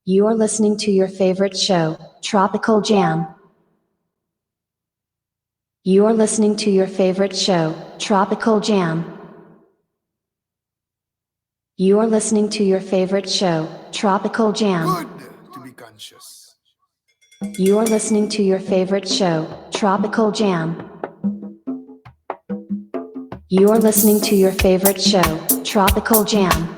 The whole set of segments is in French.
You are listening to your favorite show, Tropical Jam. You are listening to your favorite show, Tropical Jam. You are listening to your favorite show, Tropical Jam. Good to be conscious. You are listening to your favorite show, Tropical Jam. You are listening to your favorite show, Tropical Jam.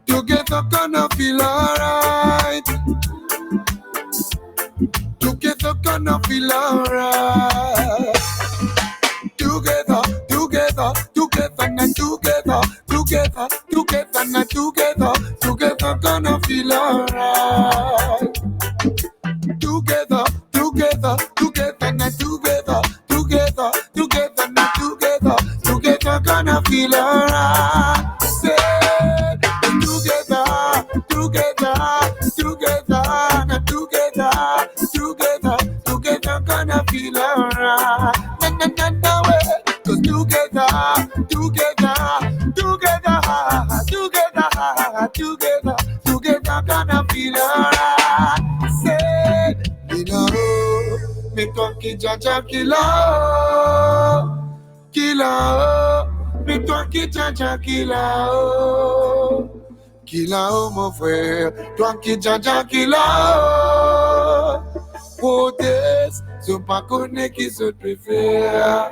Together gonna feel alright. Together gonna feel alright. Together, together, together, and together, together, together, and together, together gonna feel alright. Together, together, together, and together, together, together, and together, together gonna feel alright. Say, together, together, together, and together, together, together gonna feel alright. Na way, 'cause together, together, together, together, together, together gonna feel alright. Say, mais toi qui jaja qui là, mais toi qui jaja qui là, mon frère, toi qui jaja qui là, proteste, je pas connais qui se préfère.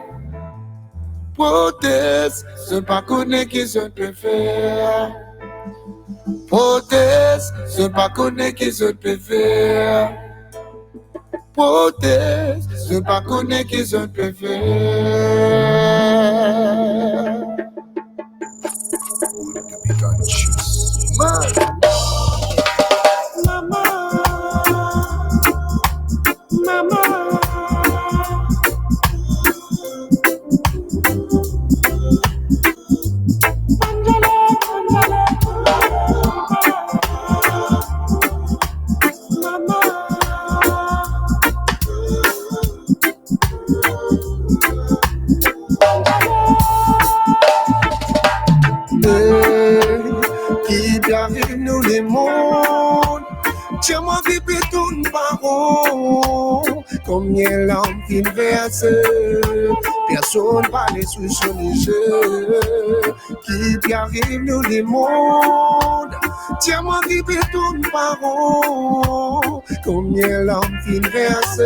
Proteste, je pas connais qui se préfère. Proteste, je pas connais qui se préfère. Proteste, je pas connais qui se préfère. Mama, mama. Qui arrive nous les mondes, tiens-moi qui peut tourner par rond. Combien l'homme qui verse, personne va les sous son jeu. Qui arrive nous les mondes, tiens-moi qui peut tourner par rond. Combien l'homme qui verse.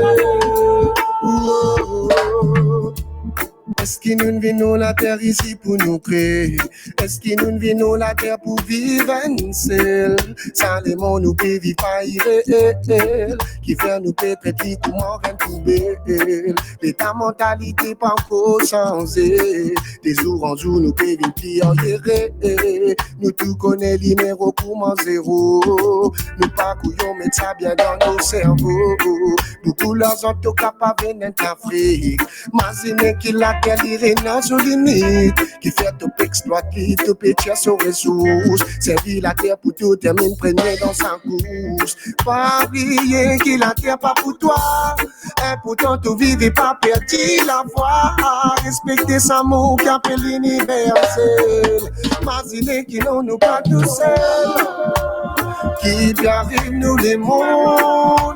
Est-ce que nous venons la terre ici pour nous créer? Est-ce que nous venons la terre pour vivre une seule? Sans les mots, nous pouvons vivre pas irréel. Qui fait nous peut-être vite ou mort un tout belle. Et ta mentalité pas encore changée. Des jours en jour, nous pouvons vivre pire irréel. Nous tout connaissons les numéros comment zéro. Nous pas couillons, mais ça bien dans nos cerveaux. Beaucoup l'argent tout capable d'Afrique. Imaginez qu'il a qu'elle dans son limite, qui fait tout exploiter, tout pétir sur ressources, servir la terre pour tout termine premier dans sa course. Pas oublier qu'il la terre pas pour toi, et pourtant tout vivre et pas perdu la foi. Respecter sa mot qui appelle l'universel. Imaginez qu'il n'en nous pas tout seul, qui arrive nous les mondes.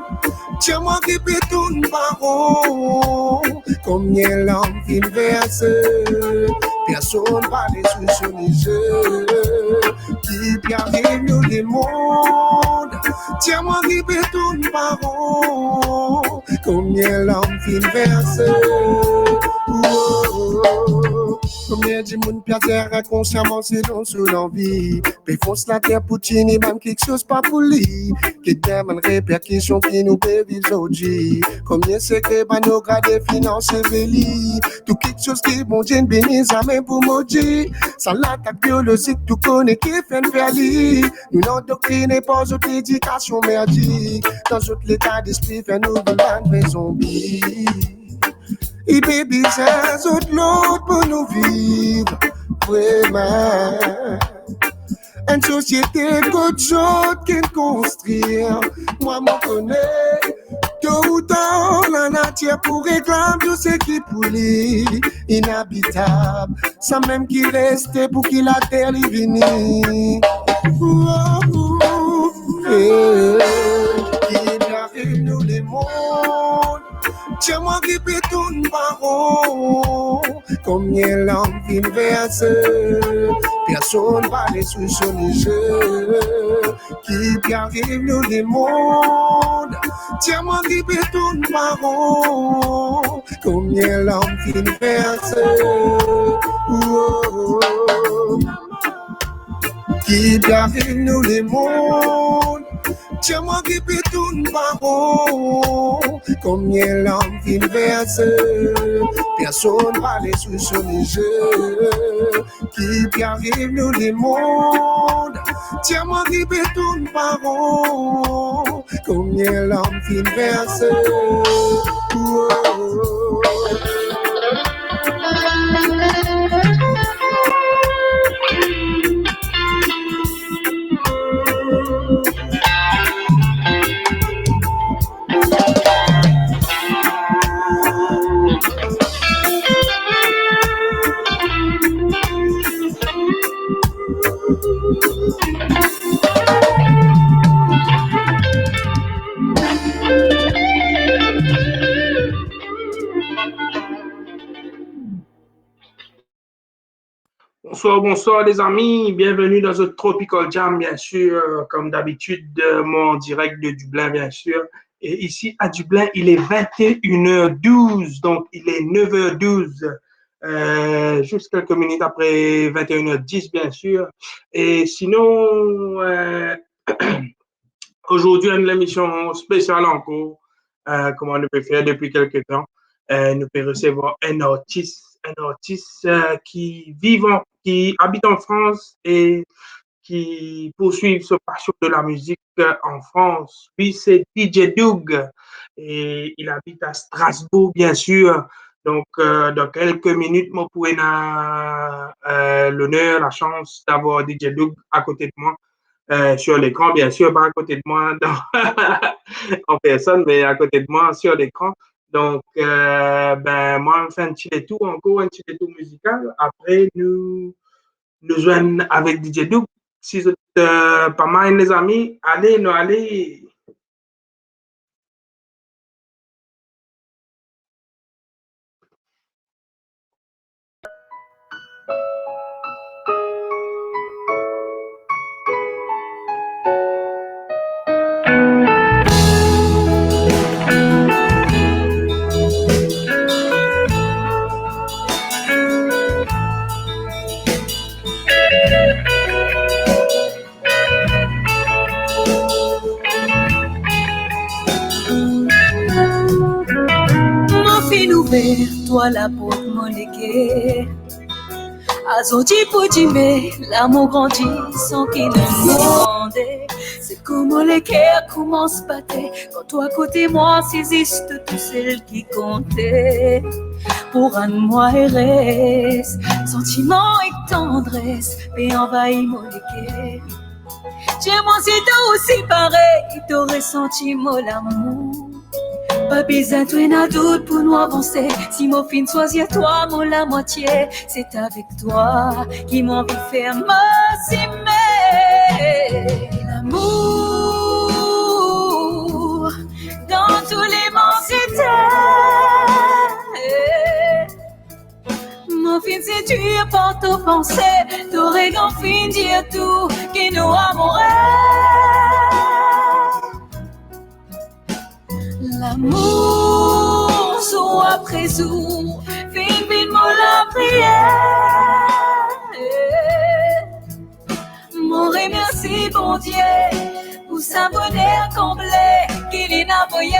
Tiens-moi qui peut tourner par rond. Combien l'homme qui verse, personne va les sous son jeu. Qui arrive nous les mondes. Tiens-moi qui peut tourner par rond. Combien l'homme qui verse. Combien de monde perdre inconsciemment selon son envie. Péfonce la terre pour tiner même quelque chose pas pour lui. Qui demande répercussions qui nous pévent aujourd'hui. Combien secrets va nos grades finances vélis. Tout quelque chose qui bon Dieu bénit à même pour maudit. Sans l'attaque biologique tout connaît qui fait une verlie. Nous n'endoctrinez pas autre éducation merdique. Dans autre l'état d'esprit fait nous de vrais zombies. Et baby, c'est autre l'autre pour nous vivre, vraiment. Une société qu'autre chose qui construire. Moi, m'en connais. Tôt ou tard, la nature pour réclamer tout ce qui pourrit. Inhabitable, sans même qui reste pour qu'il la terre y vienne. Qui arrive nous les mondes. Tiens-moi qui peut tourner par rond. Combien l'homme qui verse, personne va les sous son jeu. Qui arrive nous les mondes. Tiens-moi qui peut tourner par rond. Combien l'homme qui verse. qui arrive nous les mondes. Tiens-moi qui peut tout baron, combien l'homme vit verser, personne va les sous son jeu, qui arrive nous les mondes. Tiens-moi qui peut tout baron, combien l'homme vit verser. Bonsoir les amis, bienvenue dans The Tropical Jam, bien sûr, comme d'habitude, mon direct de Dublin, bien sûr. Et ici à Dublin, il est 21h12, donc il est 9h12, juste quelques minutes après 21h10, bien sûr. Et sinon, aujourd'hui, une émission spéciale encore, comme on le peut faire depuis quelques temps. Nous pouvons recevoir un artiste qui habite en France et qui poursuit sa passion de la musique en France. Lui, c'est DJ Doug et il habite à Strasbourg, bien sûr. Donc, dans quelques minutes, moi, pour l'honneur, la chance d'avoir DJ Doug à côté de moi. Sur l'écran, bien sûr, pas à côté de moi en personne, mais à côté de moi sur l'écran. Donc, moi, on fait un petit détour, encore un petit détour musical. Après, nous joignons avec DJ Doug. Si vous êtes pas mal, les amis, allez. Toi la porte mon légué Azoti pour dire l'amour grandit sans qu'il ne demande. C'est comment les cœurs commencent à battre quand toi à côté moi saisiste tout celle qui comptait. Pour un moi RS, sentiment et tendresse, mais envahit mon légué. J'ai moi si toi aussi pareil, t'aurais senti mon l'amour. Pas besoin de n'a doute pour nous avancer. Si mon fin choisit toi, mon la moitié, c'est avec toi qui m'en veut faire m'aimer. L'amour dans tous les mensités. Mon fin c'est dur pour te penser. T'aurais grand fin dire tout qui nous amourait. L'amour, jour après jour, fin mon la prière. Mon remercie, bon Dieu, pour sa bonheur comblé qu'il est envoyé.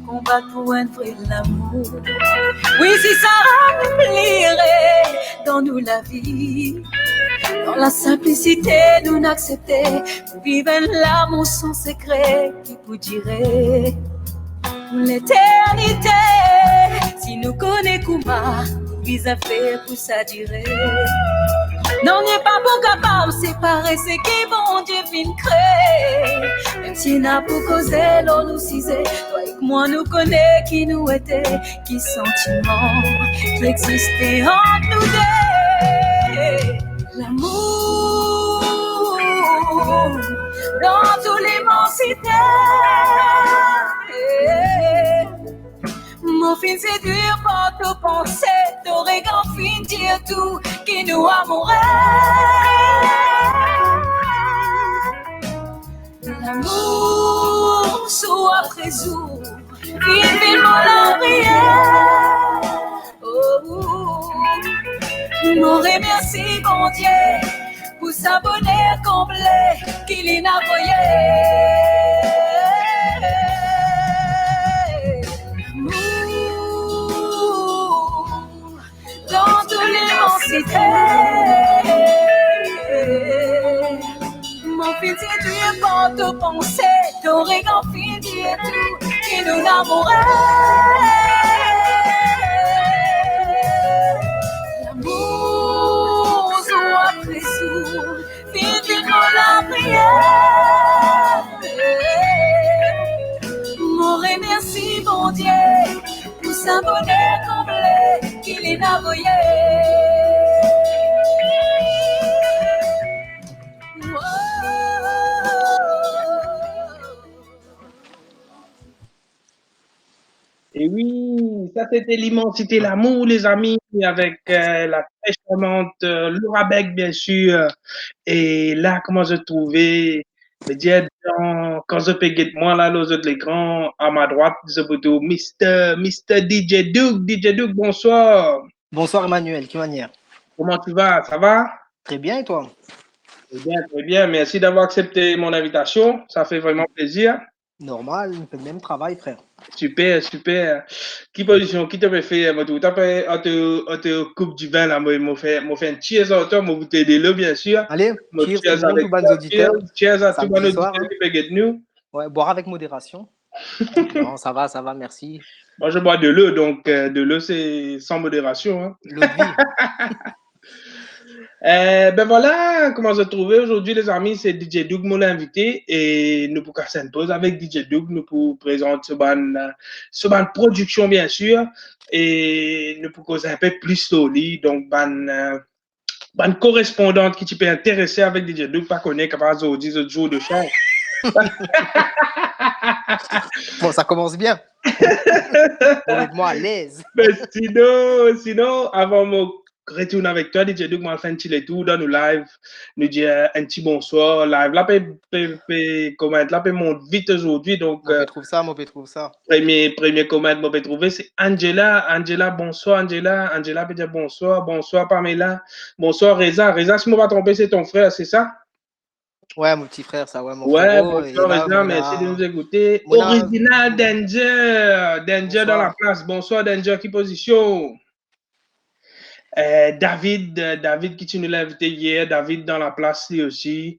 Combat pour un vrai l'amour. Oui, si ça remplirait dans nous la vie, dans la simplicité nous n'accepter pour vivre l'amour sans secret qui vous dirait pour l'éternité. Si nous connaissons comment, vise à faire pour ça dirait. Non, n'est pas pour capable séparer ce qui bon Dieu fin créer. Même si n'a pour causer l'on nous cisait, toi et moi nous connaît qui nous était, qui sentiment qui existait entre nous deux. L'amour dans tous les l'immensité. Mon fin séduire par te penser, t'aurais qu'en fin dire tout qui nous amourait. L'amour sous après jour, vivement la prière. Oh, nous remercie bon Dieu pour sa bonheur complet qu'il est envoyé. Dans toute l'immensité, mon fils est Dieu quand te penser, t'aurais qu'en fin Dieu tout qui nous enamourait. L'amour jour après jour, vivement la prière. Mon remercie bon Dieu pour sa bonheur complet qu'il est envoyé. Et oui, ça c'était l'immensité, l'amour, les amis, avec la très charmante Laura Beck, bien sûr. Et là, comment je trouvais, me dire, quand je peux moi là, les autres, les grands, à ma droite, je peux dire, Mr. DJ Duke. DJ Duke, bonsoir. Bonsoir Emmanuel, quelle manière? Comment tu vas? Ça va? Très bien, et toi? Très bien, très bien. Merci d'avoir accepté mon invitation. Ça fait vraiment plaisir. Normal, on fait le même travail, frère. Super, super. Qui position, qui te fait, moi, tout à fait, on te coupe du vin, là, moi, fait un cheers à toi, moi, vous t'aider là, bien sûr. Allez, Moi, cheers cheers tout le monde, avec tous les toi, auditeurs. cheers à tous Samedi les soir, auditeurs qui peuvent get nous. Ouais, boire avec modération. Non, ça va, merci. Moi, je bois de l'eau, donc de l'eau, c'est sans modération. Hein. L'eau de vie. Ben voilà, comment se trouver aujourd'hui, les amis, c'est DJ Doug, mon invité, et nous pour casser une pause avec DJ Doug, nous pour présenter ce ban production, bien sûr, et nous pour causer un peu plus slowly, donc ban correspondante qui peut intéresser avec DJ Doug, pas connaître capable de 10 autres jours de chance. Bon, ça commence bien. Honnêtement, à l'aise. Mais sinon, avant mon retourner avec toi, DJ Doug m'a fait un petit tour dans nos live, nous dire un petit bonsoir live. Là, comment là, monte vite aujourd'hui, donc. Moi, je trouve ça. Premier comment moi peut trouver, c'est Angela. Angela, bonsoir Angela. Angela peut dire bonsoir. Bonsoir Pamela. Bonsoir Reza. Reza, si je ne me pas trompé, c'est ton frère, c'est ça? Ouais, mon petit frère, ça, ouais, mon frère. frérot. Ouais, bonsoir Reza, merci de nous écouter. Original Danger. Danger dans la place. Bonsoir Danger, qui position? David qui tu nous l'as invité hier, David dans la place lui aussi.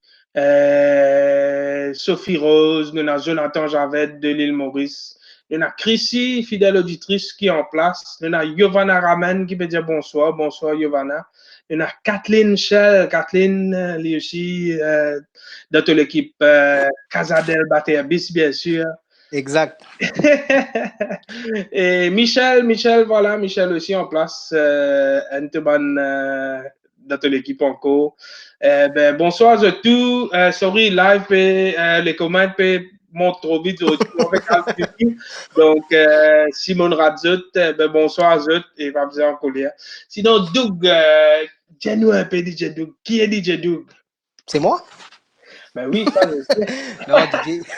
Sophie Rose, nous avons Jonathan Javed de l'île Maurice. Nous avons Chrissy, fidèle auditrice qui est en place. Nous avons Giovanna Ramen qui peut dire bonsoir. Bonsoir Giovanna. Nous avons Kathleen Shell. Kathleen, lui aussi, dans toute l'équipe Casadel Baterbis, bien sûr. Exact. Et Michel, voilà, Michel aussi en place, dans toute l'équipe encore. Ben, bonsoir à tous. Sorry, live, les commentaires peuvent monter trop vite. Donc, Simon Radzut, ben, bonsoir à eux et va vous en colère. Sinon, Doug, dis-nous un peu DJ Doug. Qui est DJ Doug? C'est moi? Ben oui, ça je sais. Non,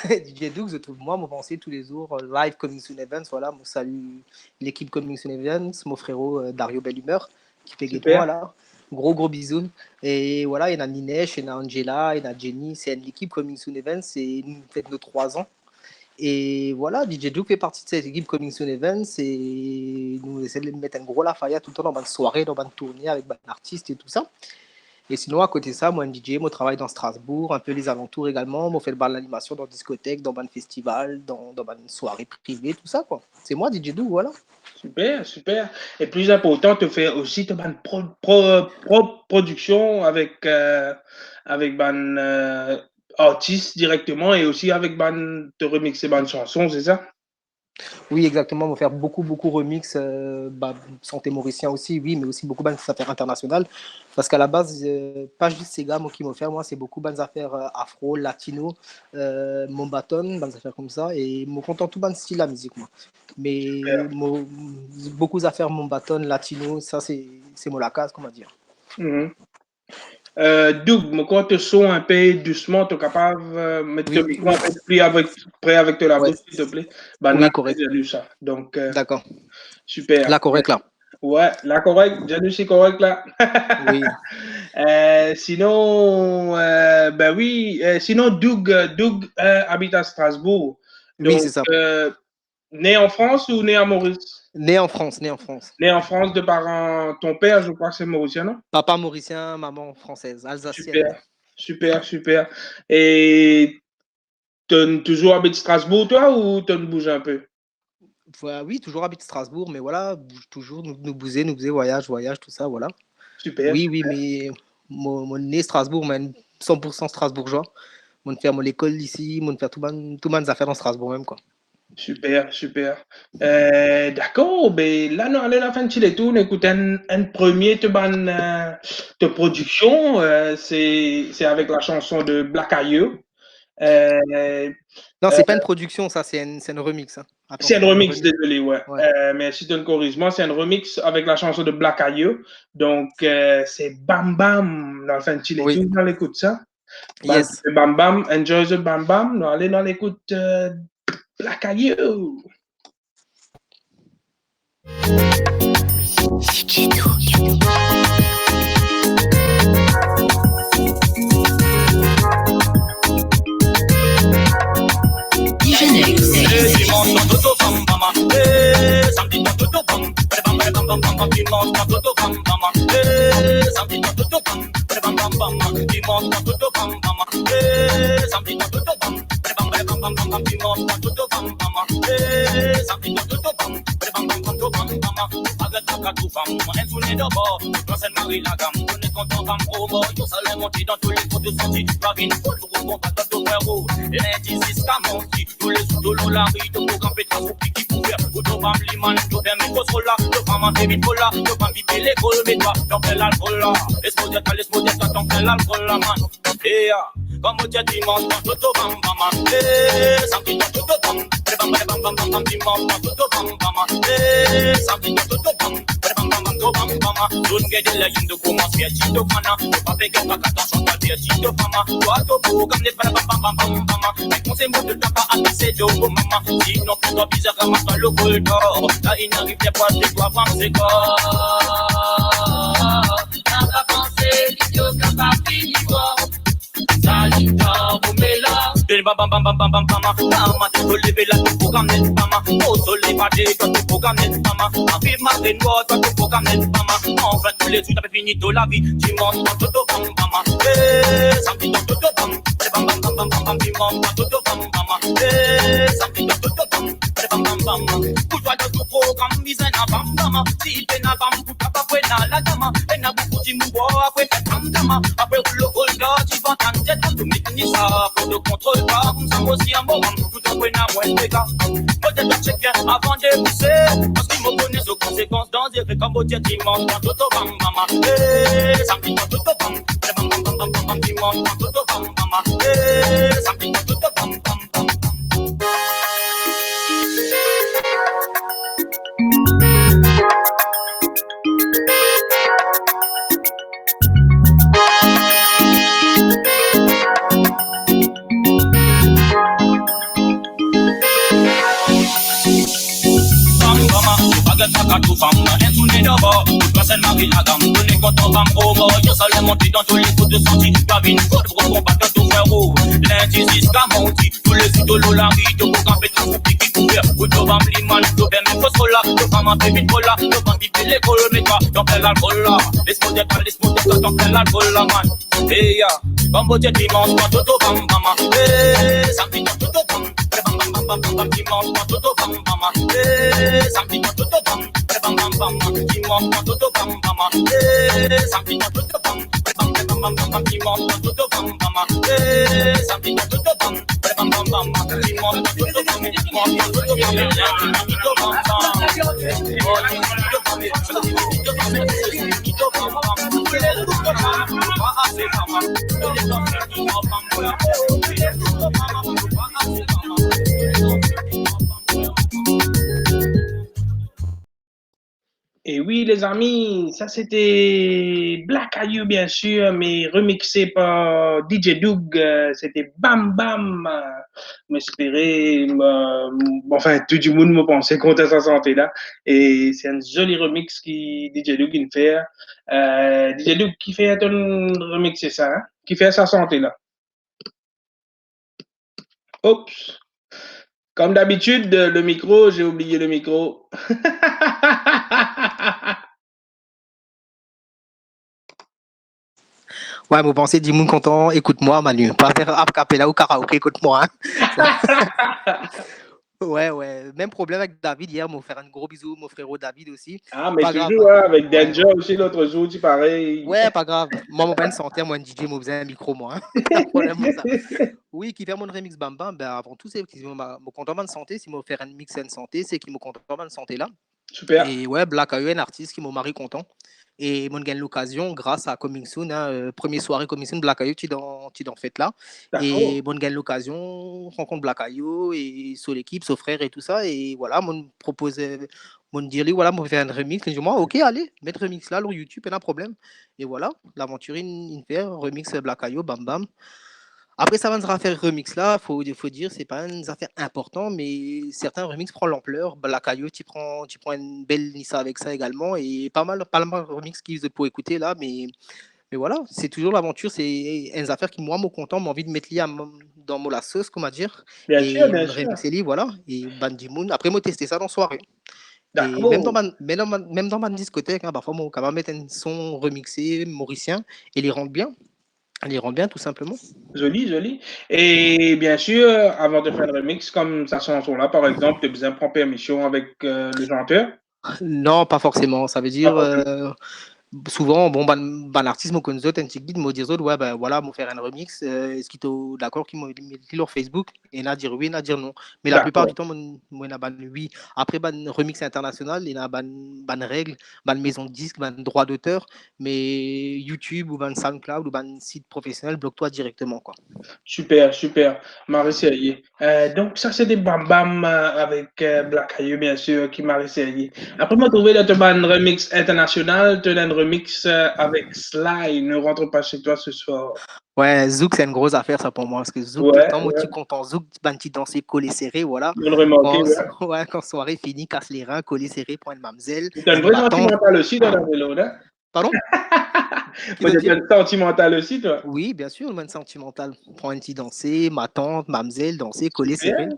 DJ Doug, je trouve moi, mon pensée tous les jours, live Coming Soon Events, voilà, moi salue l'équipe Coming Soon Events, mon frérot Dario Bellumeur, qui fait guetter moi là, gros bisous, et voilà, il y en a Ninesh, il y en a Angela, il y en a Jenny, c'est l'équipe Coming Soon Events, et nous faites nos 3 ans, et voilà, DJ Doug fait partie de cette équipe Coming Soon Events, et nous essayons de mettre un gros Lafayette tout le temps dans une soirée, dans une tournée avec un artiste et tout ça. Et sinon, à côté de ça, moi, un DJ, moi, travaille dans Strasbourg, un peu les alentours également. Moi, je fais de l'animation dans discothèque, dans un festival, dans une soirée privée, tout ça, quoi. C'est moi, DJ Doug, voilà. Super, super. Et plus important, tu fais aussi ta ban production avec ban artiste directement et aussi avec ban te remixer ban chanson, c'est ça? Oui, exactement. On va faire beaucoup remix, santé mauricien aussi, oui, mais aussi beaucoup d'affaires internationales. Parce qu'à la base, pas juste ces gars moi, qui m'ont fait, moi, c'est beaucoup d'affaires afro, latino, mon bâton, des affaires comme ça. Et me content tout ban style la musique, moi. Mais beaucoup d'affaires mon bâton, latino, ça, c'est mon la case, comment dire. Doug, mais quand tu sons un peu doucement, tu es capable de mettre le micro un peu près avec la bouche, s'il te plaît. Ben, oui, correct. J'ai lu ça. Donc, d'accord. Super. La correcte, là. Ouais, la correcte. J'ai lu c'est correct, là. Oui. Sinon, ben oui. Sinon, Doug habite à Strasbourg. Oui, Donc, c'est ça. Né en France ou né à Maurice? Né en France, né en France. Né en France de parents, ton père, je crois que c'est mauricien, non? Papa mauricien, maman française, alsacienne. Super. Et tu as toujours habité Strasbourg, toi, ou tu as bougé un peu? Oui, toujours habite Strasbourg, mais voilà, bouge toujours, nous bouger, voyage, tout ça, voilà. Super. Oui, mais mon né Strasbourg, mais 100% strasbourgeois. Mon faire l'école ici, mon faire tout le affaires dans Strasbourg même, quoi. Super. D'accord, ben là, nous allons à la fin de tout. On écoute un premier de production. C'est avec la chanson de Black Ayeux. Non, c'est pas une production, ça, c'est une remix. Hein. C'est un remix, désolé, ouais. Mais si tu me corriges, moi, c'est un remix avec la chanson de Black Ayeux. Donc, c'est Bam Bam dans le fin de tout. Nous allons écouter ça. Yes. Bam Bam, enjoy the Bam Bam. Nous allons dans l'écoute Black Ayeux. Como ya dimos todo bam bam something to bam bam bam dimos todo bam bam something to bam bam don't get the legend to come as yet to kana pas pegar pas attention pas dire to fama toi to pour comme les bam bam mais on s'est mot de pas à c'est de maman si non pas bizarre comme pas le gold là il n'arrive pas de toi femme c'est quoi n'a pas pensé que tu capable fini quoi Salita Bumela Bam bam bam bam bam bam Dama to lever la to programme mama Oh soleil pas de to programme mama Arrive ma de noix to programme mama Enfin tous les trucs t'as fini de la vie Dimanche to bam mama samedi to bam bam bam bam dimanche to bam mama samedi to bam bam Pourquoi de tout programme bizarre na bam mama Si pena bam puta pa buena la dama Ena beaucoup di mou après bam dama Après le golga tu vas t'entendre tu m'étonnes ça pour de contrôle pas comme ça aussi un bon tout en buena moins de gars peut-être checker avant de pousser parce qu'ils me connaissent aux conséquences dans des faits comme au dimanche quand tout bam mama samedi quand tout bam bam dimanche quand tout bam mama samedi quand tout bam bam tout femme, un tourné d'abord, toute personne marie la gamme, on est content femme au mort, yo ça les monté dans tous les coups de sortie, cabine, code pour combattre tout frérot, lundi jusqu'à mardi, tous les coups de l'eau la rue, de pour camper dans son piquet couvert, ou de bam liman, de ben même fausse là, de femme en bébé de là, de bam piquer l'école, mais pas, dans quel alcool là, laisse-moi dire, dans quel alcool là, man, hey ya, bambo jet dimanche, quand tout bam bam, samedi quand tout bam, bam dimanche, quand tout bam bam, Et oui, les amis, ça c'était Black Ayou, bien sûr, mais remixé par DJ Doug. C'était Bam Bam. M'espérer, enfin, tout le monde me pensait qu'on était sa santé là. Et c'est un joli remix qui DJ Doug il fait. DJ Doug qui fait un remix, c'est ça, hein? Qui fait sa santé là. Oups. Comme d'habitude, le micro, j'ai oublié le micro. Ouais, vous pensez, dis-moi content, écoute-moi, Manu. Pas faire a cappella ou karaoké, écoute-moi. Hein. Ouais. Même problème avec David hier, m'a faire un gros bisou, mon frérot David aussi. Ah, mais toujours, hein, avec Danger aussi l'autre jour, tu pareil. Ouais, pas grave. Moi, mon pas une santé, moi, un DJ, moi, besoin un micro, moi. Hein. Problème pour ça. Oui, qui fait mon remix Bam Bam, ben, avant tout, c'est qu'il m'a content de santé. Si m'a faire un mix en santé, c'est qu'il m'a content de santé là. Super. Et ouais, Black Ayou, un artiste qui m'a marié content. Et moi, j'ai l'occasion, grâce à Coming Soon, hein, première soirée Coming Soon, Black Ayou, tu dans fête là. Et moi, j'ai l'occasion, rencontre Black Ayou et sur l'équipe, son frère et tout ça. Et voilà, moi, proposait, moi, dire, voilà, moi, faire un remix. Je dis, moi, ok, allez, mettre remix là, sur YouTube, pas de problème. Et voilà, l'aventure, il fait un remix Black Ayou, Bam Bam. Après, ça va nous faire remix là, faut dire, c'est pas une affaire importante, mais certains remix prennent l'ampleur. Black Ayou, tu prends une belle Nissa avec ça également, et pas mal de remix qu'ils pour écouter là, mais voilà, c'est toujours l'aventure, c'est une affaire qui, moi, me content, j'ai envie de mettre lié dans la sauce, comment dire. Bien sûr. Remixer, voilà, et Bandimoun. Après, moi, tester ça dans la soirée. Et même dans ma discothèque, hein, parfois, moi, quand même mettre un son remixé mauricien, et les rendre bien. Elle rend bien, tout simplement. Joli. Et bien sûr, avant de faire le remix, comme ça chanson-là, par exemple, tu as besoin de prendre permission avec le chanteur? Non, pas forcément. Ça veut dire, souvent, bon, l'artiste me connaît, un petit guide me dit, ouais, ben voilà, me faire un remix. Est-ce qu'il est d'accord qu'il m'a mis sur Facebook? Et il a dit oui, il a dit non. Mais la plupart du temps, moi, il a oui. Après, remix international, il a ban règles, ban maison de disque, ban droit d'auteur. Mais YouTube ou ban SoundCloud ou ban site professionnel, bloque-toi directement, quoi. Super. Marie-Série. Donc, ça, c'est des Bam Bam avec Black Ayou, bien sûr, qui Marie-Série. Après, moi, trouvé là, tu as un remix international, tu as un remix avec Sly, Ne rentre pas chez toi ce soir. Ouais, Zouk, c'est une grosse affaire, ça, pour moi. Parce que Zouk, tout le temps, moi, tu content. Zouk, petit danser, collé serré, voilà. Quand soirée finie, casse les reins, collé serré, point de mamzelle. Tu as un vrai sentimental aussi dans la vélo, là? Pardon? Moi, tu as un sentimental aussi, toi? Oui, bien sûr, le sentimental. Prends un petit danser, ma tante, mamzelle, danser, collé serré.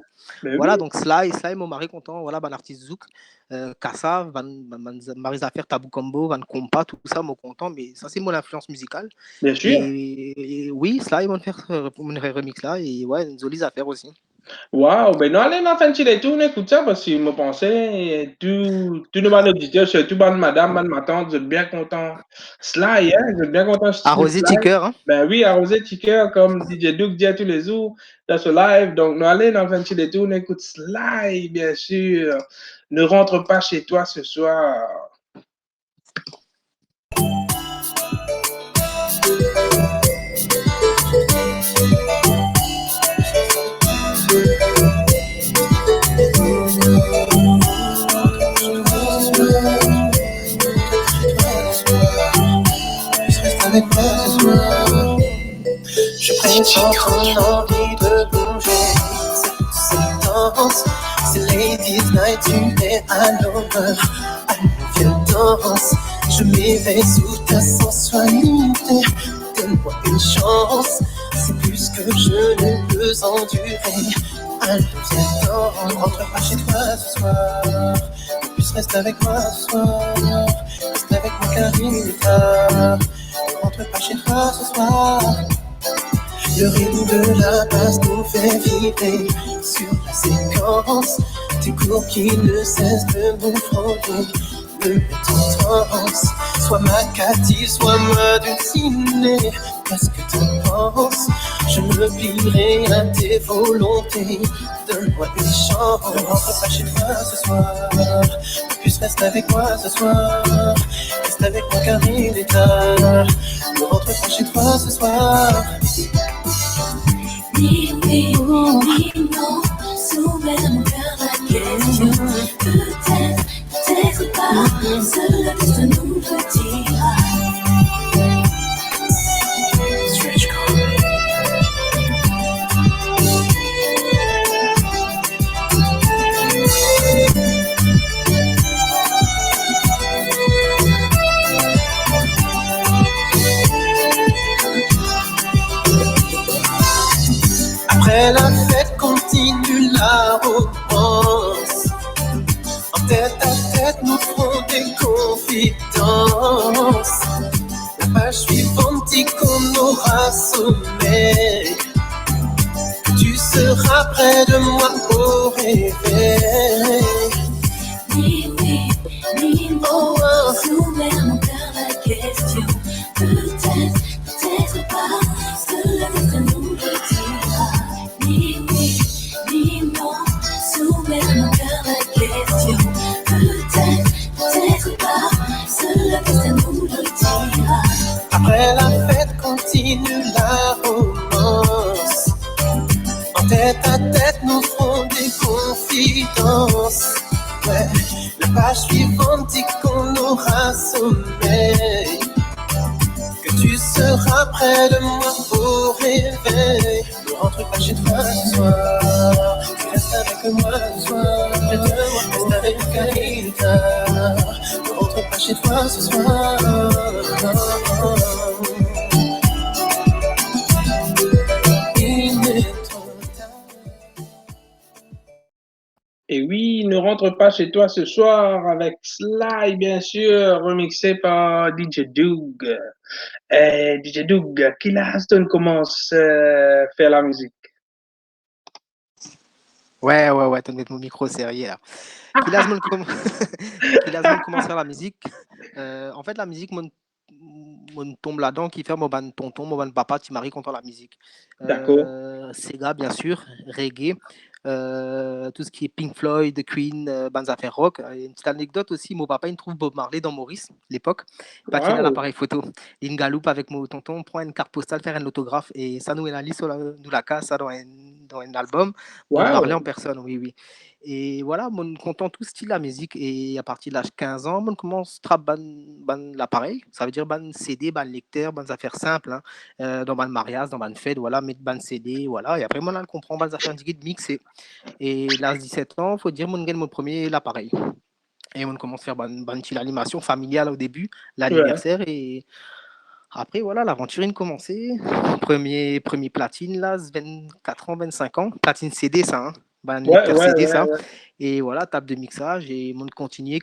Voilà, oui. Donc Sly, mon mari content, voilà, artiste Zouk, Kassa, Maris Affaire, Tabou Combo, Van Compa, tout ça, mon content, mais ça, c'est mon influence musicale. Bien sûr. Et oui, Sly, on va faire une remix là, et ouais, une jolie affaire aussi. Wow, ben non, allez, on fait un petit détour, écoute ça, parce que je me pensais, tout le monde auditeur, surtout madame, ma tante, vous êtes bien content. Sly, hein, vous êtes bien content. Arrosé Ticker, hein? Ben oui, arrosé Ticker, comme DJ Doug dit à tous les jours dans ce live. Donc, nous allons on fait un petit détour, on écoute Sly, bien sûr. Ne rentre pas chez toi ce soir. Avec moi ce soir, je pressens ton envie de bouger. Cette danse, c'est Ladies Night, tu es à l'honneur. Allez, danse, je m'éveille sous ta sensualité. Donne-moi une chance, c'est plus que je ne peux endurer. Allez, danse, rentre pas chez toi ce soir. En plus, reste avec moi ce soir. Reste avec moi Carita. Rentre pas chez toi ce soir. Le rythme de la basse nous fait vibrer sur la séquence. tes cours qui ne cessent de nous frôler, me mettent en transe. Sois ma Cathy, sois moi dulcinée. Qu'est-ce que t'en penses? Je me plierai à tes volontés. Donne-moi une chance. Ne rentre pas chez toi ce soir. Plus reste avec moi ce soir. Reste avec moi car il est tard. Ne rentre pas chez toi ce soir. Ni oui, ni non, soumets mon cœur à la question. Peut-être, peut-être pas, seul le destin nous le dira. Stretch code. Après la fête continue la romance. En tête à tête nous ferons des confidences. La page suivante dit qu'on aura sommeil. Tu seras près de moi au réveil. Ni oui, ni non, soumets mon cœur à la question. Peut-être, peut-être pas, seul le destin nous le dira. Ni oui, ni non, soumets mon cœur à la question. Peut-être, peut-être pas, seul le destin nous le dira. Après la fête continue la romance. En tête à tête nous ferons des confidences. Ouais. La page suivante dit qu'on aura sommeil. Que tu seras près de moi au réveil. Ne rentre pas chez toi ce soir. Tu restes avec moi ce soir. Près de moi, reste avec Kalita. Ne rentre pas chez toi ce soir. Et oui, ne rentre pas chez toi ce soir avec Sly, bien sûr, remixé par DJ Doug. DJ Doug, quel âge tu commences à faire la musique? Ouais, t'as mis mon micro sérieux là. Quel âge commence à faire la musique? En fait, la musique, mon tombe là-dedans, qui fait mon ban tonton, mon ban papa, tu maries contre la musique. D'accord. Sega, bien sûr, reggae, tout ce qui est Pink Floyd, The Queen, bandes affaires rock. Et une petite anecdote aussi, mon papa, il trouve Bob Marley dans Maurice, l'époque, patine à l'appareil photo. Il galoupe avec mon tonton, prend une carte postale, faire un autographe, et ça nous analyse sur nous la casse, ça dans un album. Bob Marley en personne, oui. Et voilà, mon content tout style la musique. Et à partir de l'âge 15 ans, on commence à ban l'appareil. Ça veut dire ban CD, ban lecteur, ban affaires simples, hein, dans ban mariage, dans ban fête, voilà, mettre ban CD, voilà. Et après, moi, on comprend ban affaires de mixer. Et l'âge 17 ans, il faut dire, mon gagne mon premier l'appareil. Et on commence à faire ban petite animation familiale au début, l'anniversaire. Et après, voilà, l'aventure a commencé. Premier platine, là, 24 ans, 25 ans. Platine CD, ça, hein. Lecteur CD, ça. Et voilà, table de mixage. Et mon continuer,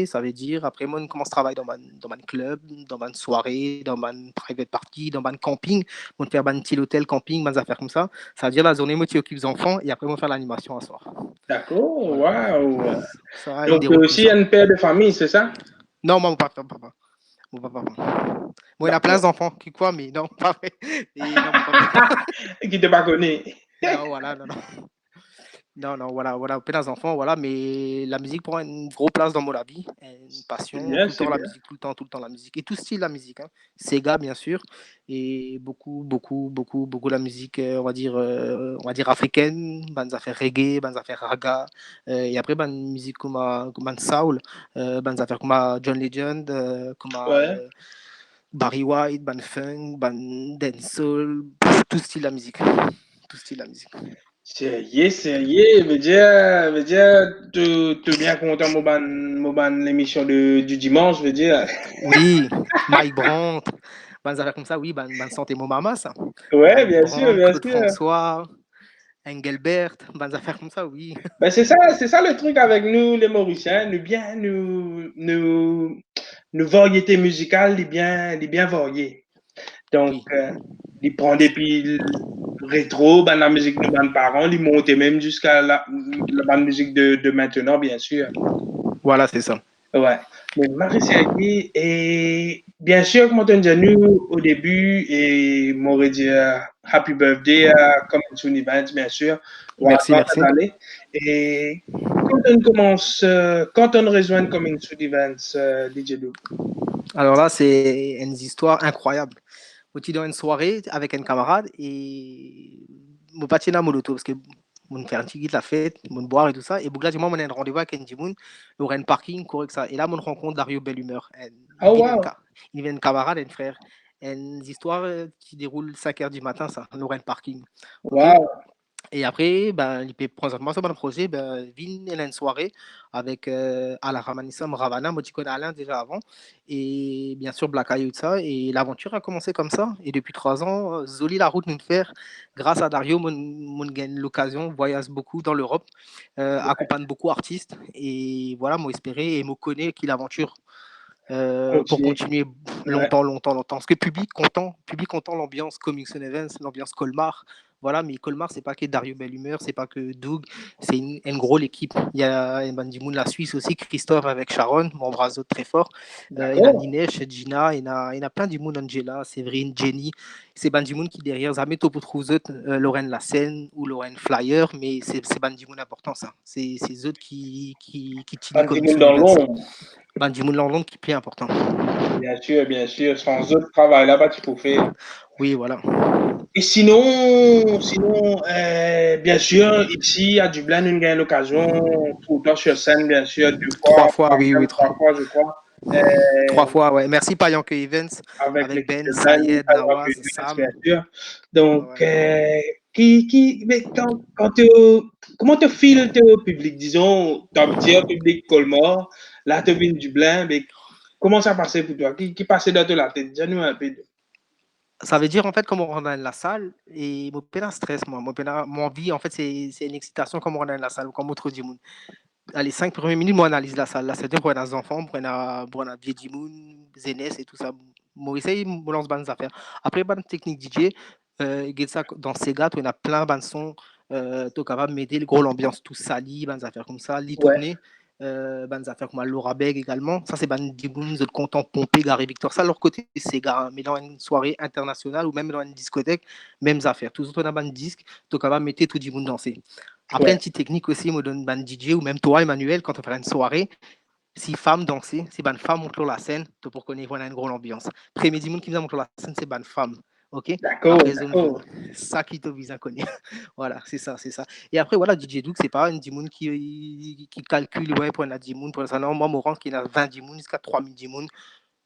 ça veut dire, après, moi, on commence à travailler dans un club, dans une soirée, dans un private party, dans un camping. On faire un petit hôtel, camping, des affaires comme ça. Ça veut dire la journée, moi, tu occupes les enfants. Et après, on faire l'animation à soir. D'accord, voilà. waouh. Ça, donc, aussi une père de famille, c'est ça? Non, moi, mon papa. Mon papa. Moi, il a plein d'enfants qui quoi, mais non, pas vrai. Et non, mon papa. Qui te pas connaît. Non, voilà, non. Non, voilà, plein d'enfants, voilà, mais la musique prend une grosse place dans mon vie, une passion, bien, tout le temps la musique, tout le temps la musique, et tout style la musique, hein. Sega, bien sûr, et beaucoup la musique, on va dire africaine, bandes affaires reggae, bandes affaires raga, et après, bandes musique comme soul, bandes affaires comme John Legend, comme Barry White, band funk, band dancehall, tout style la musique. Sérieux, veut dire, tu bien content mon l'émission du dimanche, veut dire. Oui, Mike Brandt, bandes affaires comme ça, oui, ban santé mon maman, ça. Ouais, bien sûr. Claude François, Engelbert, bandes affaires comme ça, oui. Ben c'est ça le truc avec nous, les Mauriciens, nous variétés musicales, les bien variées. Donc, il prend depuis rétro, ben, la musique de mes parents, ils montaient même jusqu'à la musique de maintenant, bien sûr. Voilà, c'est ça. Ouais. Mais Marie-Sergi, et bien sûr, comme on t'a dit nous au début, et m'aurait dit Happy Birthday à Coming Soon Events, bien sûr, pour Merci, la merci. fin d'année. Et quand on rejoint Coming Soon Events, DJ Doug? Alors là, c'est une histoire incroyable. On était dans une soirée avec un camarade et mon patina moloto parce que mon faire un petit de la fête, mon boire et tout ça. Et Bougla, moi, on a un rendez-vous avec Ndimoun, il y aura un parking, correct ça. Et là, on rencontre Dario Bellumeur. Oh, wow. Il vient un camarade, un frère. Une histoire qui déroule 5 heures du matin, ça, on aura un parking. Okay? Wow. Et après, ben, il peut prendre sur mon projet, ben, il a une soirée avec Alain Ramanissam, Ravana, moi tu connais Alain déjà avant, et bien sûr Black Eye et tout ça. Et l'aventure a commencé comme ça. Et depuis 3 ans, Zoli la route nous faire, grâce à Dario, mon gagne l'occasion, voyage beaucoup dans l'Europe, accompagne beaucoup d'artistes. Et voilà, moi espérer et me connaît qu'il aventure pour continuer longtemps. Parce que public content l'ambiance Coming Soon Events, l'ambiance Colmar. Voilà, mais Colmar, c'est pas que Dario Bellumeur, c'est pas que Doug, c'est une grosse équipe. Il y a Bandimoun, la Suisse aussi, Christophe avec Sharon, mon bras très fort. Il y a Ninesh, Gina, il y a plein du monde, Angela, Séverine, Jenny. C'est Bandimoun qui derrière, jamais tout pour trouver Lorraine Lassen ou Lorraine Flyer, mais c'est Bandimoun important, ça. C'est eux qui Bandimoun dans l'ombre. Bandimoun dans l'ombre qui est plus important. Bien sûr, sans autre travail là-bas, tu peux faire. Oui, voilà. Et sinon, bien sûr, ici à Dublin, nous avons l'occasion, tout le temps sur scène, bien sûr, 2 fois. 3 fois, oui, 3 fois, je crois. 3 fois, ouais. Merci Payanke Events, avec Ben, Sayed, Nawaz, Sam. Bien sûr. Donc, mais comment te files au public? Disons, tu as un petit public Colmar, là, tu viens de Dublin, mais comment ça passait pour toi? Qui passait dans la tête? Dis-nous un peu. Ça veut dire en fait comme on rentre dans la salle et mon pénin stress moi mon vie en fait c'est une excitation comme on rentre dans la salle comme autre du monde. Les 5 premières minutes moi analyse la salle là c'est-à-dire pour les enfants pour un vieux du monde Zénès et tout ça moi essaye me lance bonnes affaires après bonne technique DJ ça dans Sega on a plein de sons tu es capable de m'aider le gros l'ambiance tout sali bonnes affaires comme ça les tournées bonnes affaires comme Laura Beg également. Ça, c'est ban Diboun, de content Pompé, Gary Victor. Ça, leur côté, c'est gars. Mais dans une soirée internationale ou même dans une discothèque, mêmes affaires. Tous autres, on a ban disque, tu es capable de mettre tout Diboun danser. Après, une petite technique aussi, me donne ban DJ ou même toi, Emmanuel, quand on fait une soirée, si femme danser, si ban femme monte la scène, tu pour connaître voilà une grosse ambiance. Premier Diboun qui vient monter la scène, c'est ban femme. Ok. D'accord. Ça qui te vise à connaître. Voilà, c'est ça. Et après, voilà, DJ Doug, c'est pas un Dimoun qui calcule, ouais, pour un Dimoun, pour ça. Non, moi, mon rang qui a 20 Dimoun jusqu'à 3000 Dimoun.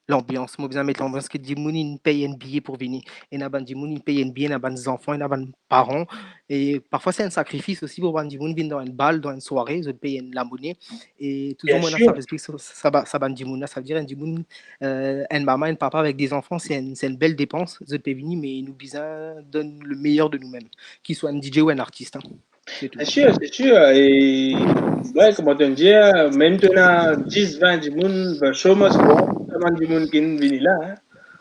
L'ambiance, moi, besoin de mettre l'ambiance que Dimoun, il paye un billet pour venir. Et n'a pas Dimoun, il paye un billet, n'a pas des enfants, il n'a pas des parents. Et parfois, c'est un sacrifice aussi pour Dimoun, venir dans une balle, dans une soirée, ils payent la monnaie. Et tout le monde, ça explique ça, Dimoun, ça veut dire un Dimoun, un maman, un papa avec des enfants, c'est une belle dépense, ils payent venir, mais nous, besoin donne le meilleur de nous-mêmes, qu'il soit un DJ ou un artiste. C'est sûr. Et ouais, comment te dire, même tu as 10, 20 Dimoun, ben, show must go on, comment Dimoun qui viennent là. Hein?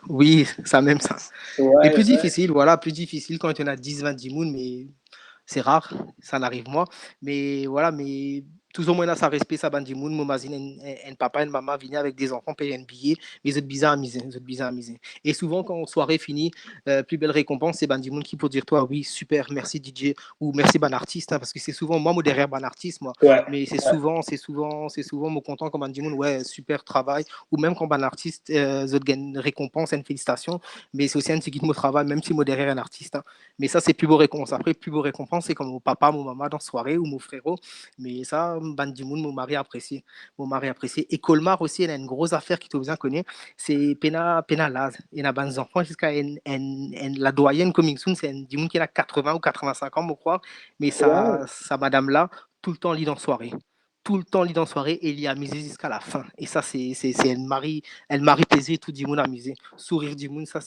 Oui, ça même ça. Ouais, et plus difficile, voilà, plus difficile quand on a 10, 20 Dimoun, mais c'est rare, ça n'arrive moi. Mais voilà, mais tout au moins là, ça respecte ça bandi moun, mon mazine, un papa, une maman viennent avec des enfants, payer un billet, mais ils sont bizarres à miser. Et souvent, quand soirée finie, plus belle récompense, c'est bandi moun qui peut dire toi, oui, super, merci DJ, ou merci ban artiste, hein, parce que c'est souvent, moi, derrière ban artiste, moi. Ouais, mais c'est souvent, me content comme bandi moun, ouais, super travail, ou même quand ban artiste, gagne une récompense, une félicitation, mais c'est aussi un petit guide mon travail, même si moi derrière un artiste. Hein. Mais ça, c'est plus beau récompense. Après, plus beau récompense, c'est comme mon papa, mon maman dans la soirée, ou mon frérot. Mais ça, Bandimoun, mon mari apprécié. Et Colmar aussi, il a une grosse affaire qui te besoin connaître. C'est Pena Laz. Il a des enfants jusqu'à la doyenne Coming Soon, c'est un Dimoun qui a 80 ou 85 ans, je crois. Mais sa madame-là, tout le temps, lit dans soirée. Et il y a misé jusqu'à la fin. Et ça, c'est elle marie plaisir tout Dimoun à miser. Sourire Dimoun, ça,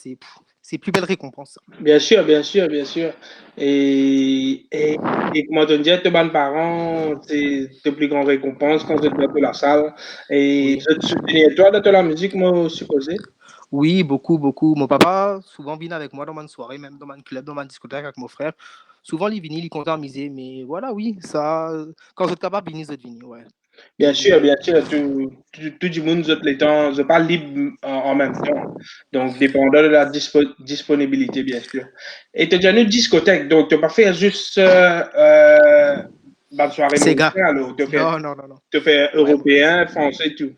c'est plus belle récompense. Bien sûr, bien sûr, bien sûr. Et comment te dire, tes bons parents, c'est tes plus grandes récompenses quand tu es dans la salle. Et Oui. je te soutiens, toi, dans la musique, moi, supposé. Oui, beaucoup, beaucoup. Mon papa, souvent, vient avec moi dans ma soirée, même dans ma club, dans ma discothèque avec mon frère. Souvent, les vinyles, ils comptent en miser. Mais voilà, oui, ça, quand vous êtes capable, vinyle, vous êtes vinyle, ouais. Bien sûr, Et tout le monde, les temps, je parle libre en même temps. Donc, dépendant de la disponibilité, bien sûr. Et tu as déjà une discothèque, donc tu n'as pas fait juste bonne soirée Sega. mauricienne, alors Non, non, non, non. tu fais Ouais, européen, français, tout.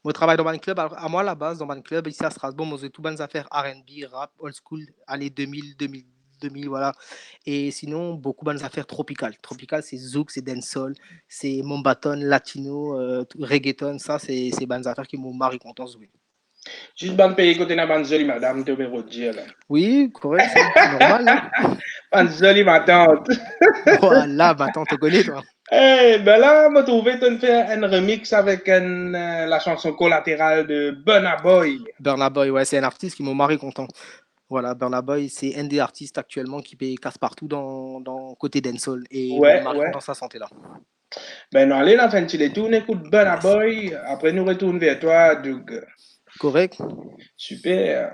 moi, je travaille dans un club. Alors, à moi, à la base, dans un club, ici à Strasbourg, moi, j'ai tout bonnes affaires R&B, rap, old school, années 2000, 2000, 2000, voilà. Et sinon, beaucoup de bonnes affaires tropicales. Tropical, c'est zouk, c'est dancehall, c'est mombaton, latino, reggaeton. Ça, c'est bonnes affaires qui m'ont marre content de jouer. Juste bonne pays côté na bonne jolie madame, te vais dire là. Oui, correct, ça. Normal, hein? Bonne jolie ma tante. Voilà, maintenant, tu connais, toi. Eh, ben là, je trouvé de faire un remix avec la chanson collatérale de Burna Boy. Burna Boy, ouais, c'est un artiste qui m'a marre content. Voilà, Burna Boy, c'est un des artistes actuellement qui casse partout dans côté dancehall. Et moi, Ouais, marre ouais. content sa santé là. Ben non, allez, la fin de les tours, on écoute Burna Yes. Boy. Après, nous retournons vers toi, Doug. Correct. Super.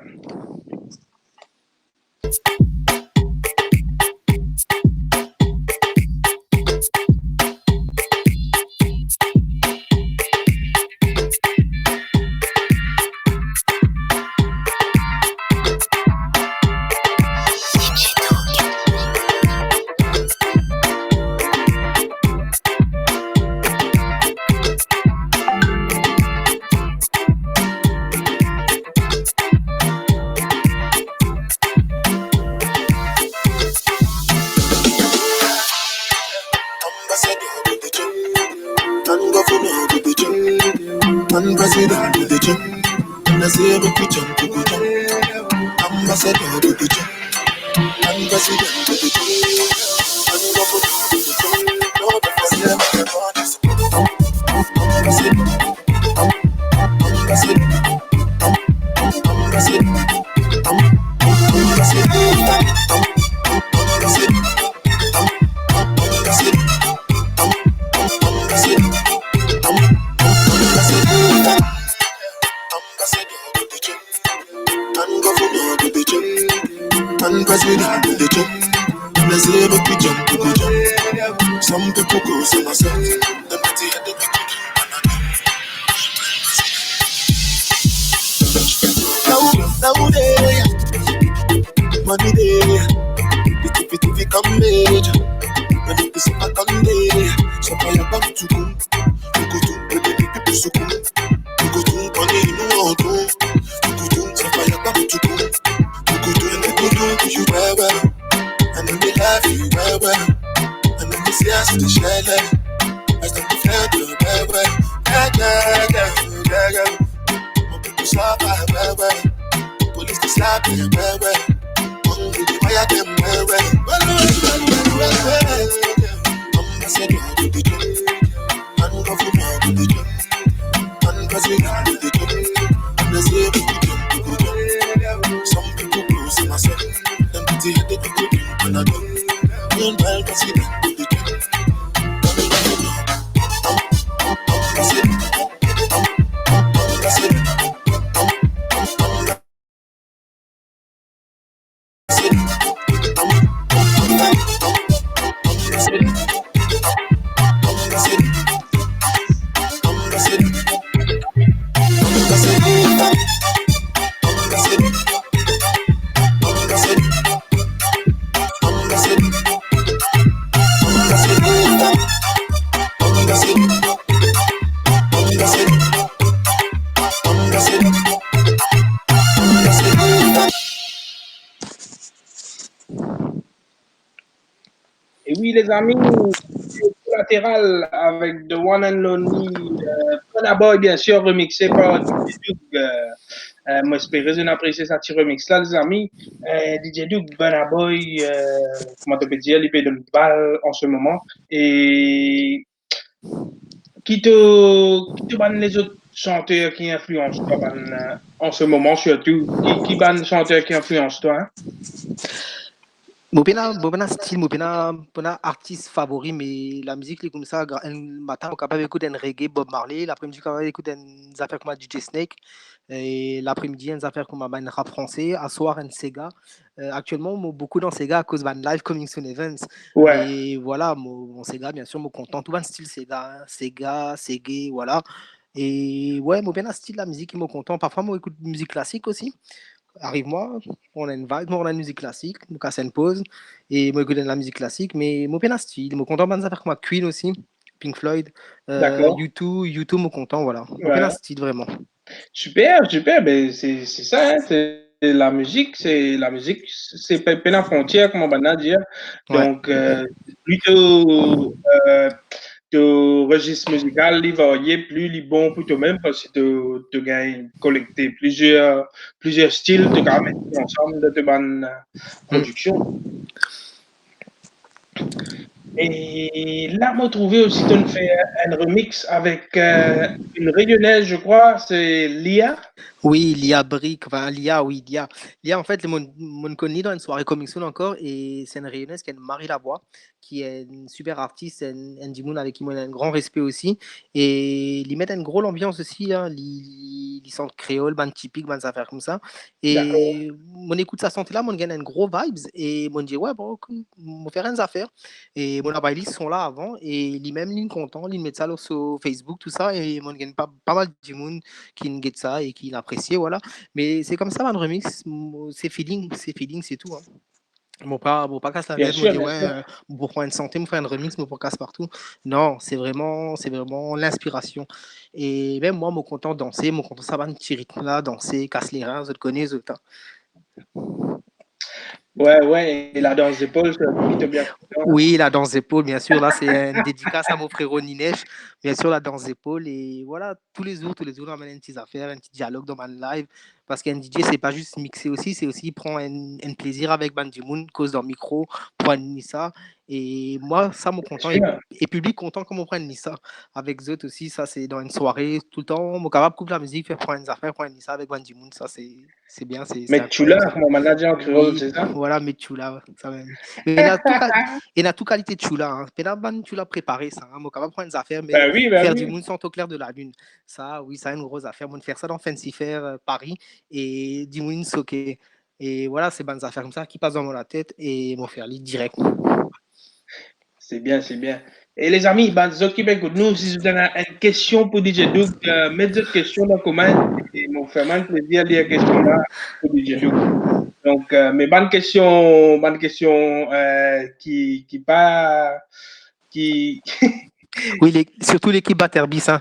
Ambassador to the jump, and I say we could jump, we could jump. Ambassador to the jump, ambassador to the jump, and go for the jump. No, but I say my bodies. Ambassador, ambassador, President to the jump, and I say make we jump, we go jump. Some people go see myself, the pretty head of now there, money there, the tiffy come major, and if it's a come there, so I am back to go, you go to the people so go, you go to money in the world, you go to so I am back to go, you go to and you go to you well. And then they love you well. And then they say I see the shell. I start to feel the well. Yeah. My people suffer well. Police to slap me well. Hungry they fire them well. I said you to the job. And government to the job. And president to the job. And I say we to the job. Some people go see myself. Them pity they do good. And I don't mean well president to the job. Et oui, les amis, collatéral avec The One and Only Burna Boy, bien sûr, remixé par DJ Doug. Moi, j'espère que vous avez apprécié cette remix-là, les amis. DJ Doug, Burna Boy, comment on peut dire, il fait de balle en ce moment. Et qui te banne les autres chanteur qui influence toi en ce moment surtout? Qui ban chanteur qui influence toi? Hein? Mon style, mon artiste favori, mais la musique, est comme ça, un matin, on est capable d'écouter un reggae, Bob Marley, l'après-midi, on est capable d'écouter des affaires comme DJ Snake, et l'après-midi, des affaires comme un rap français, à soir, un Sega. Actuellement, moi, beaucoup dans Sega à cause d'un live coming soon events. Ouais. Et voilà, mon Sega, bien sûr, mon content, tout un style Sega, Sega, Sega, voilà. Et ouais, mon style, la musique, il me content. Parfois, moi, j'écoute musique classique aussi. Arrive-moi, on a une vibe, on a une musique classique, on casse une pause, et moi j'écoute de la musique classique, mais moi bien style, moi content de faire comme Queen aussi, Pink Floyd, U2, moi content, voilà, moi bien style vraiment. Super, ben c'est ça, hein, c'est la musique, c'est pas la frontière, comme on va dire. Donc, plutôt de registre musical, il varier plus, il bon pour toi-même parce que tu gagnes collecter plusieurs styles, tu gagnes ensemble de tes bonnes productions. Et là, on trouvé aussi tu fait un remix avec une réunionnaise, je crois, c'est Lia. Oui, Lia Brick, enfin Lia, oui, Lia. Lia, en fait, mon connu dans une soirée Coming Soon encore, et c'est une réunionnaise qui est Marie Lavoie, qui est une super artiste, un Dimoun avec qui moi j'ai un grand respect aussi, et ils mettent une grosse ambiance aussi, hein, ils sont créoles, band typique, band affaires comme ça, et mon écoute sa santé là, mon gagne une gros vibes, et mon dit ouais, bon, on faire une affaire, et mon abaylis sont là avant, et ils même ligne content, ils mettent ça sur Facebook, tout ça, et mon gagne pas mal de Dimoun qui ne guette ça et qui l'apprécie, voilà. Mais c'est comme ça, un remix, c'est feeling, c'est tout. Hein. Mon pas casse la tête, me dit ouais, pour prendre une santé, me faire un remix, me pour casse partout. Non, c'est vraiment l'inspiration. Et même moi, me content de danser, me content ça va un petit rythme là, danser, casse les reins, je te connais, je Ouais, et la danse d'épaule, c'est bien. Oui, la danse d'épaule, bien sûr. Là, c'est une dédicace à mon frérot Ninesh. Bien sûr, la danse d'épaule. Et voilà, tous les jours, on amène une petite affaire, un petit dialogue dans ma live. Parce qu'un DJ, c'est pas juste mixer aussi, c'est aussi prendre un plaisir avec Bandimoun, cause dans le micro, prendre ça. Et moi, ça me content. Et public content comme on prend ça. Avec Zot aussi, ça, c'est dans une soirée, tout le temps, mon capable coupe la musique, faire prendre des affaires, prendre ça avec Bandimoun. Ça, c'est bien. Mais tu l'as, mon manager en créole, c'est ça? Voilà, mais tu l'as. Il a tout qualité de chula. Hein. Tu l'as préparé, ça. Hein. Mon capable prendre des affaires, mais faire du monde sans au clair de la lune. Ça, oui, ça a une grosse affaire. Moi, faire ça dans Fancy Fair Paris et du monde soqué. Et voilà, c'est bonnes affaires comme ça qui passent dans la tête et m'ont fait lire direct. C'est bien. Et les amis, ceux qui m'écoutent, nous, si vous avez une question pour DJ Doug, mettez cette question dans le commentaire et m'ont fait mal plaisir de lire la question là pour DJ Doug. Donc, mais bonne question qui Oui, surtout l'équipe Batterbis. Hein.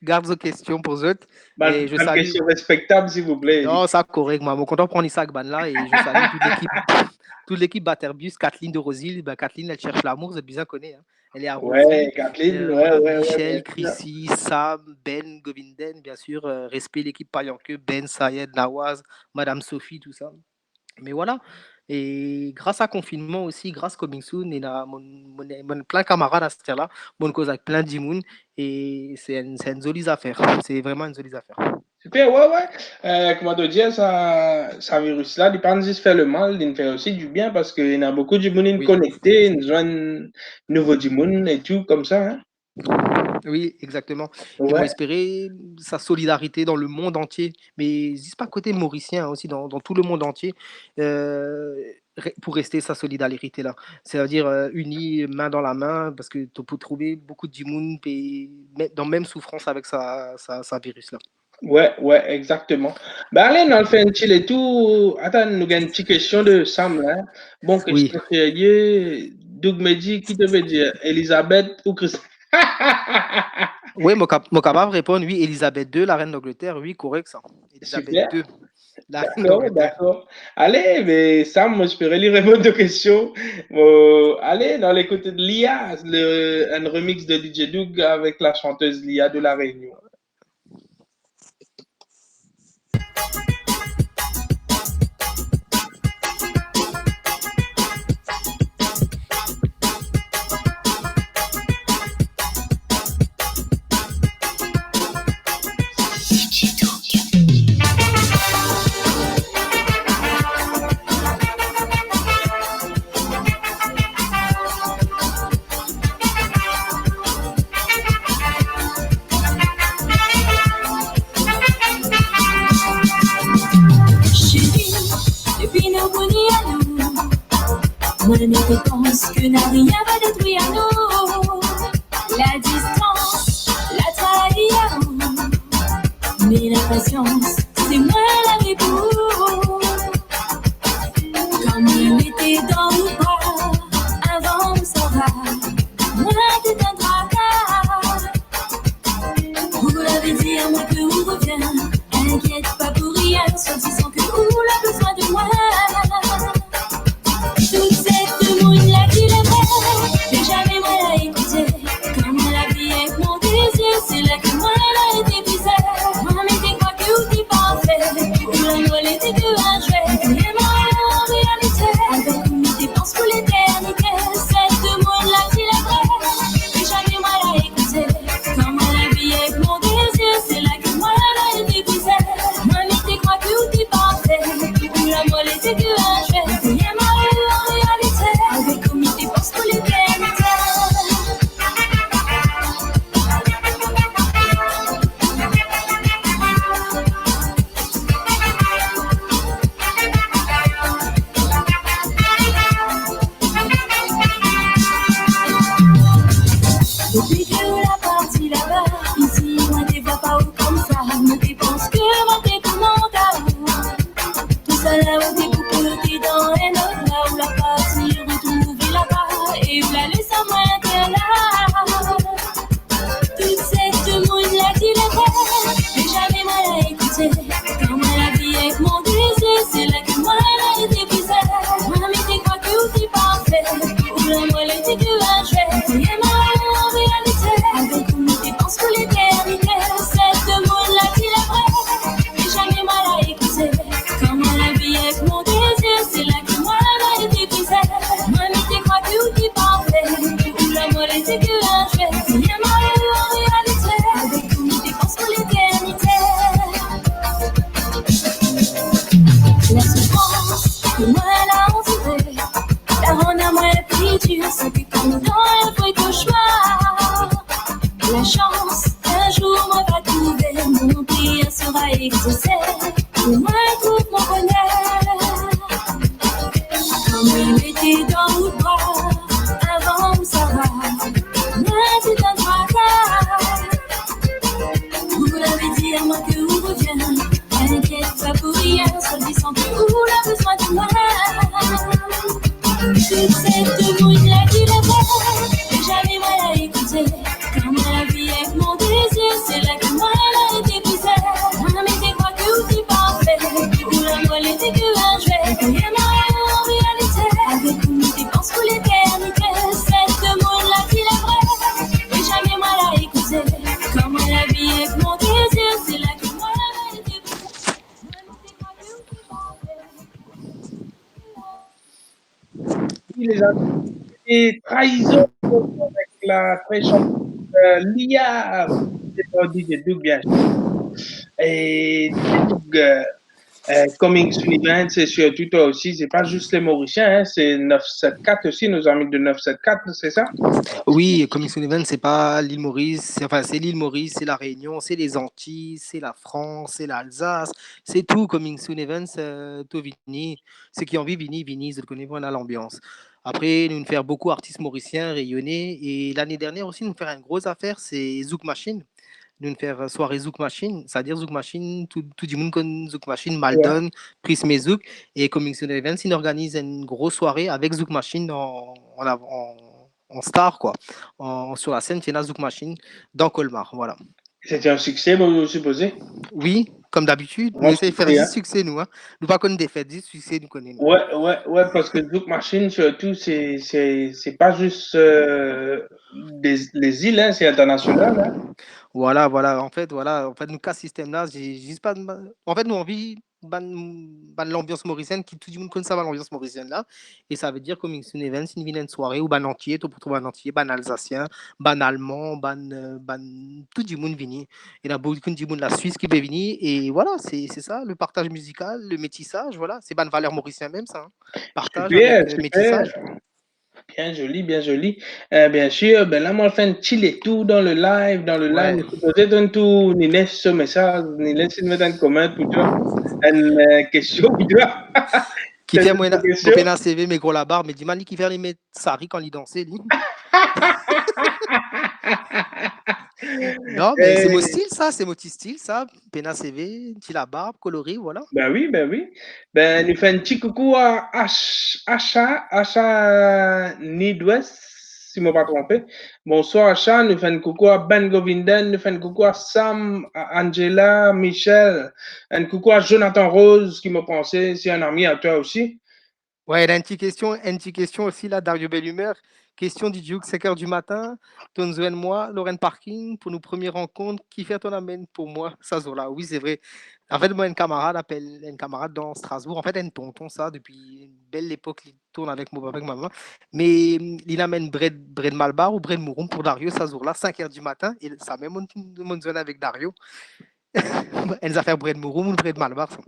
Garde vos questions pour eux. Et je salue. Question respectable, s'il vous plaît. Non, ça correct. Moi, je suis content de prendre Isaac Ban là et je salue toute l'équipe Batterbus. Kathleen de Rosil. Kathleen, elle cherche l'amour, vous êtes bien connue. Hein. Elle est à Rosil. Ouais, Kathleen, Michel, Chrissy, Sam, Ben, Govinden, bien sûr. Respect l'équipe Payanque, Ben, Sayed, Nawaz, Madame Sophie, tout ça. Mais voilà. Et grâce à confinement aussi, grâce à Coming Soon, il y a plein de camarades à cette là bonne cause avec plein d'immunes, et c'est une jolie affaire. C'est vraiment une jolie affaire. Super, ouais. Comment te dire, ça virus-là, il pas juste faire le mal, il fait aussi du bien parce qu'il y a beaucoup de monde connectés, ils ont un nouveau monde et tout comme ça. Hein? Oui, exactement. Ils vont espérer sa solidarité dans le monde entier, mais c'est pas côté mauricien, aussi dans tout le monde entier, pour rester sa solidarité là. C'est-à-dire unis main dans la main, parce que tu peux trouver beaucoup de monde dans la même souffrance avec sa virus là. Ouais, exactement. Allez, on fait un chill et tout. Attends, nous avons une petite question de Sam là. Bon, question sérieuse. Doug me dit, qui te veut dire, Elisabeth ou Christine? Oui, mon capable répondre, oui, Elisabeth II, la reine d'Angleterre, oui, correct ça. Elisabeth II, la reine d'Angleterre. D'accord. Allez, mais Sam, moi, je peux lui répondre aux questions. Allez, dans les côtés de Lia, un remix de DJ Doug avec la chanteuse Lia de La Réunion. Ouais, mais je pense que n'a rien va détruire nous. La distance, la trahison. Mais la patience, c'est moi la réponse. Comme on était dans le bras, avant on s'en va. Moi, c'est un tracas. Vous l'avez dit à moi que on revient. Inquiète pas pour rien, soit disant que vous a besoin de moi. Toute cette moune-là qui est vraie, mais jamais moi l'a écouté. Comme la vie avec mon désir, c'est là que moi elle a été brisée. Moi, mais t'es quoi que ou t'es parfait, ou la moelle était que un jouet. Et moi, en réalité, avec une dépense pour l'éternité. Cette moune-là qui est vraie, mais jamais moi l'a écouté. Comme la vie avec mon désir, c'est là que moi elle a été brisée. Moi, mais t'es quoi que ou t'es parfait, ou la moelle était que un jouet. Et moi, en réalité, avec une dépense pour l'éternité. Depuis que la partie là-bas, ici, moi t'es vois pas ou comme ça. Moi t'es penses que moi t'es tout mon cas. Tout ça là où t'es coupé, t'es dans un autre là où la partie retrouve là-bas. Et où la laisse à moi là. Toute cette moune là qui est vraie, mais jamais moi l'a écouté. Quand moi la vie avec mon désir, c'est là que moi elle a été brisée. Moi mais t'es quoi que ou t'es parfait, ou la moelle était que un jouet. Et moi en réalité, avec une dépense pour l'éternité. Cette moune-là qui est vraie, mais jamais moi l'a écouté. Quand moi la vie avec mon désir, c'est là que moi elle a été brisée. Moi mais t'es quoi que ou t'es parfait, ou la moelle était que un jouet. Et moi en réalité, avec une dépense pour l'éternité. La souffrance que moi elle a entourée, la rend à moi plus dure, ça fait comme dans un vrai cauchemar. La chance qu'un jour moi va trouver, mon prière sera exaucée, pour moi tout mon bonheur. Comme il était dans le bras, avant ça va, moi c'est un tracas. Vous l'avez dit à moi que vous revient, inquiète pas pour rien, soit disant que vous a besoin de moi. Toute cette moune-là qui est vraie, mais jamais moi l'a écouté. Quand moi la vie avec mon désir, c'est là que moi elle a été brisée. Moi mais t'es quoi que ou t'es parfait, ou la moelle était que un jouet. Et moi en réalité, avec une dépense pour l'éternité. Cette moune-là qui est vraie, mais jamais moi l'a écouté. Quand moi la vie avec mon désir, c'est là que moi elle a été brisée. Moi mais t'es quoi que ou t'es parfait. Oui, les amis, et trahison avec la très chanteuse Lia, c'est pas DJ Doug, bien sûr. Et DJ Doug, Coming Soon Event, c'est surtout toi aussi, c'est pas juste les Mauriciens, hein, c'est 974 aussi, nos amis de 974, c'est ça? Oui, Coming Soon Event, c'est pas l'île Maurice, c'est l'île Maurice, c'est la Réunion, c'est les Antilles, c'est la France, c'est l'Alsace, c'est tout. Coming Soon Event, tout Vini. Ceux qui ont envie, Vini, je le connais, on a l'ambiance. Après, nous faire beaucoup d'artistes mauriciens rayonnés. Et l'année dernière aussi, nous faire une grosse affaire, c'est Zouk Machine. Nous faire soirée Zouk Machine, c'est-à-dire Zouk Machine, tout le monde connaît Zouk Machine, Maldon, Prisme Zouk. Et Coming Soon Events, ils organisent une grosse soirée avec Zouk Machine en star, quoi. Sur la scène, c'est la Zouk Machine dans Colmar, voilà. C'était un succès, vous supposez? Oui, comme d'habitude, Moi, nous essayons de faire hein. du succès, nous. Hein. Nous pas connaître des fêtes, du succès, nous connaissons. Ouais, parce que Zouk Machine, surtout, c'est pas juste les îles, hein, c'est international. Hein. Voilà. En fait, nous, cas système là, j'ai pas. En fait, nous envie l'ambiance mauricienne, qui tout le monde connaît ça, l'ambiance mauricienne là. Et ça veut dire Coming Soon Event, c'est une vilaine soirée où ban entier, tout pour trouver un entier, ban alsacien, ban allemand, ban tout le monde vini. Et là, beaucoup de monde la Suisse qui peut venir. Et voilà, c'est ça, le partage musical, le métissage, voilà. C'est ban valeur mauricien même, ça. Hein. Partage avec métissage. Bien joli. Bien sûr, ben là, moi, je fais un chill et tout dans le live. Peut-être un tout, ni laisse ce message, ni laisse une mettre en commun, tout ça. Une question, tu vois. Qui fait moi, question? mon CV, mes gros la barbe, mais dis moi, qui fait les mettre Sari quand il dansait, lui. Non, mais c'est mon style, ça, c'est mon petit style, ça. Pena CV, petit la barbe, coloré, voilà. Ben oui, ben oui. Ben, nous faisons un petit coucou à Acha Nidwest, si je ne me pas trompé. Bonsoir Acha, nous faisons un coucou à Ben Govindan, nous faisons un coucou à Sam, à Angela, Michel, un coucou à Jonathan Rose, qui m'a pensé, c'est un ami à toi aussi. Ouais, il y a une petite question aussi, là, Dario Bellumeur. Question du Duke, 5h du matin. Tonzo et moi, Lorraine Parking, pour nos premières rencontres, qui fait ton amène pour moi, ça, là. Oui, c'est vrai. En fait, moi, une camarade dans Strasbourg. En fait, un tonton, ça, depuis une belle époque, il tourne avec mon papa, avec ma maman. Mais il amène Bred Malbar ou Bred Mouroum pour Dario, ça, là, 5h du matin. Et ça même mon zone avec Dario. Elle nous a fait Bred Mouroum ou Bred Malbar, ça.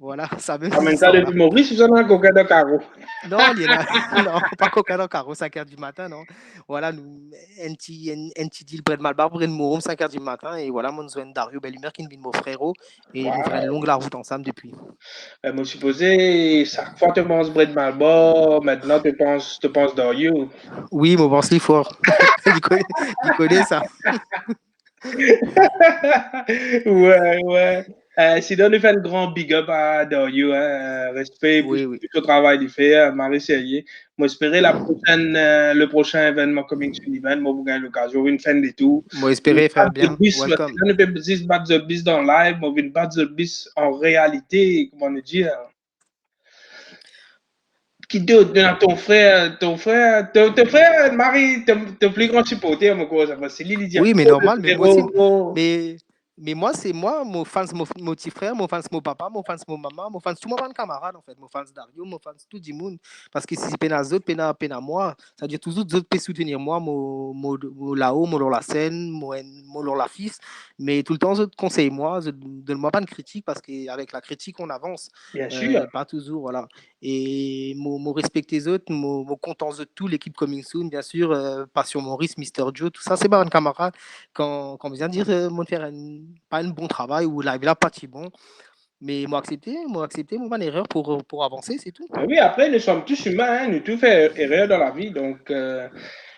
Voilà, ça même. En même temps, depuis Maurice, vous en avez un coca de carreau. Non, il est là. Non, pas coca dans carreau, 5h du matin, non. Voilà, nous, un petit deal près de Malbar, près de Morum, 5h du matin. Et voilà, mon zone Dario Bellumeur qui nous vient de mon frérot. Et nous faisons une longue la route ensemble depuis. Moi, supposé, chaque fois que tu penses Brett Malbord, maintenant tu penses Dario. Oui, mon pense fort. il connaît ça. Ouais. Sinon, nous fait un grand big up à Dario. Respect pour tout le travail qu'il fait, Marie Serrier. Moi, j'espérais le prochain événement Coming Soon Event. Moi, vous gagnez l'occasion. Une fin de tout. Moi, j'espérais faire bien. Welcome. Nous ne pouvons pas battre the beast dans live, mais nous battre the beast en réalité, comment on dit. Qui d'autre? Ton frère, Marie, ton plus grand supporter, mon gars, c'est Lily. Oui, mais normal, mais moi aussi. Mais moi, c'est moi, mon fans, mon petit frère, mon fans, mon papa, mon fans, mon maman, mon fans, tout mon camarade, en fait. Mon fans Dario, mon fans, tout le monde. Parce que si c'est peine à autres, peine à moi, ça veut dire tous les autres peuvent soutenir moi, mon là-haut, mon la scène, mon la fils. Mais tout le temps, je conseille moi, je donne-moi pas de critique parce qu'avec la critique, on avance. Bien sûr. Pas toujours, voilà. Et mon respect les autres, mon content de tout, l'équipe Coming Soon, bien sûr, Passion Maurice, Mister Joe, tout ça, c'est pas un camarade. Quand on vient dire, moi, faire pas un bon travail ou là, il a pas si bon. Mais moi accepté mon erreur pour avancer, c'est tout. Oui, après, nous sommes tous humains, nous tous faisons erreur dans la vie, donc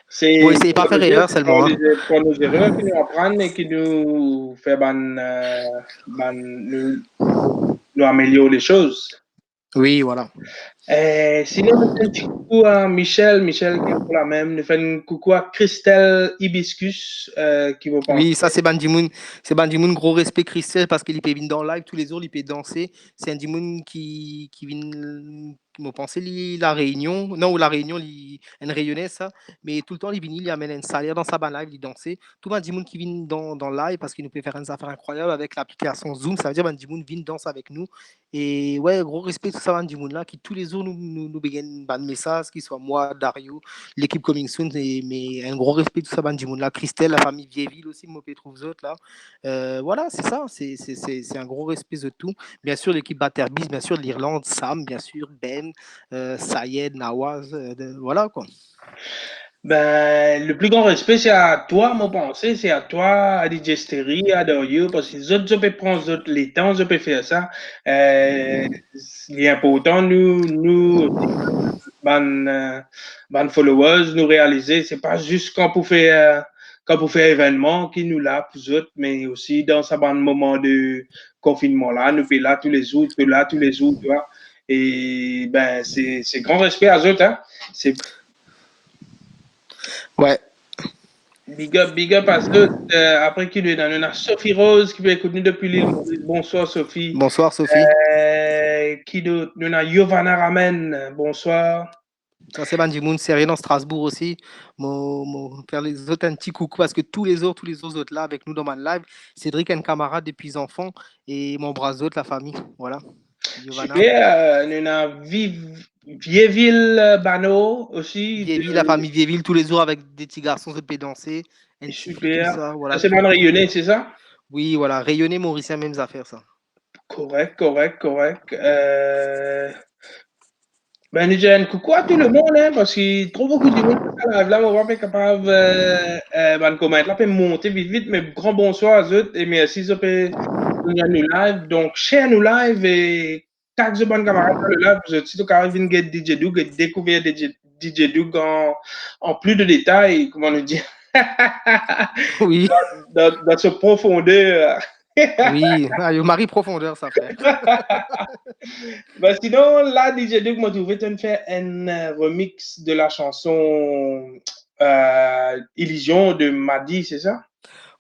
c'est. Bon, essayez pas faire erreur seulement. Pour nos erreurs qui nous apprennent et qui nous fait nous améliorer les choses. Oui, voilà. Sinon, nous faisons un petit coucou à Michel qui est pour la même. Nous faisons un coucou à Christelle Hibiscus qui va penser. Oui, ça c'est Bandimoun. C'est Bandimoun, gros respect Christelle parce qu'il peut venir dans le live tous les jours, il peut danser. C'est un Bandimoun qui vient, me penser la Réunion. Non, ou la Réunion, il rayonnait ça. Mais tout le temps, il vient, il amène un salaire dans sa ban live, il danser. Tout Bandimoun qui vient dans le live parce qu'il nous peut faire une affaire incroyable avec l'application Zoom. Ça veut dire Bandimoun vient danser avec nous. Et ouais, gros respect tout ça Bandimoun là qui tous les jours nous bégaine un message, qu'il soit moi, Dario, l'équipe Coming Soon, mais un gros respect tout ça Bandimoun là, Christelle, la famille Vieilleville aussi, moi je trouve autres là. Voilà, c'est ça, c'est un gros respect de tout. Bien sûr l'équipe Batterbis, bien sûr l'Irlande, Sam, bien sûr Ben, Sayed, Nawaz, voilà quoi. Ben, le plus grand respect, c'est à toi, mon pensée, c'est à toi, à DJ Sterry, à Dario, parce que les autres, je peux prendre les temps, je peux faire ça. L'important, nous, ban followers, nous réaliser, c'est pas juste quand vous faites événement qui nous là pour autres, mais aussi dans ce moment de confinement là, nous faisons là tous les jours, tu vois. Et ben, c'est grand respect à eux, hein. C'est ouais. Big up à ceux, après qui nous est dans, on a Sophie Rose qui peut écouter depuis l'île. Bonsoir Sophie. Bonsoir Sophie. Qui d'autre? Nous a Giovanna Ramen. Bonsoir. Ça c'est Bandimoun, c'est rien dans Strasbourg aussi. Faire les autres un petit coucou parce que tous les autres là avec nous dans ma live. Cédric, un camarade depuis enfants et mon bras autres, la famille. Voilà. Giovanna. Super. Nous a Vieilleville Bano aussi. Vieilleville, la famille Vieilleville, tous les jours avec des petits garçons, de danser. Super. Ça, voilà. C'est pas rayonné, c'est ça? Oui, voilà. Rayonner, Mauricien, mêmes affaires, ça. Correct. Ben, nous disons un coucou à tout le monde, hein, parce qu'il y a trop beaucoup de monde là, on va pas capable de commenter, là, peut monter vite, mais grand bonsoir à eux, et merci, ça peut nous live. Donc, share nous live et Tax de bonne camarade dans le live, je suis au Vin Get DJ Doug et découvert DJ Doug en plus de détails, comment nous dire, Oui. dans ce profondeur. Oui, Marie profondeur, ça frère. Ben, sinon, là, DJ Doug m'a trouvé de faire un remix de la chanson Illusion de Madi, c'est ça?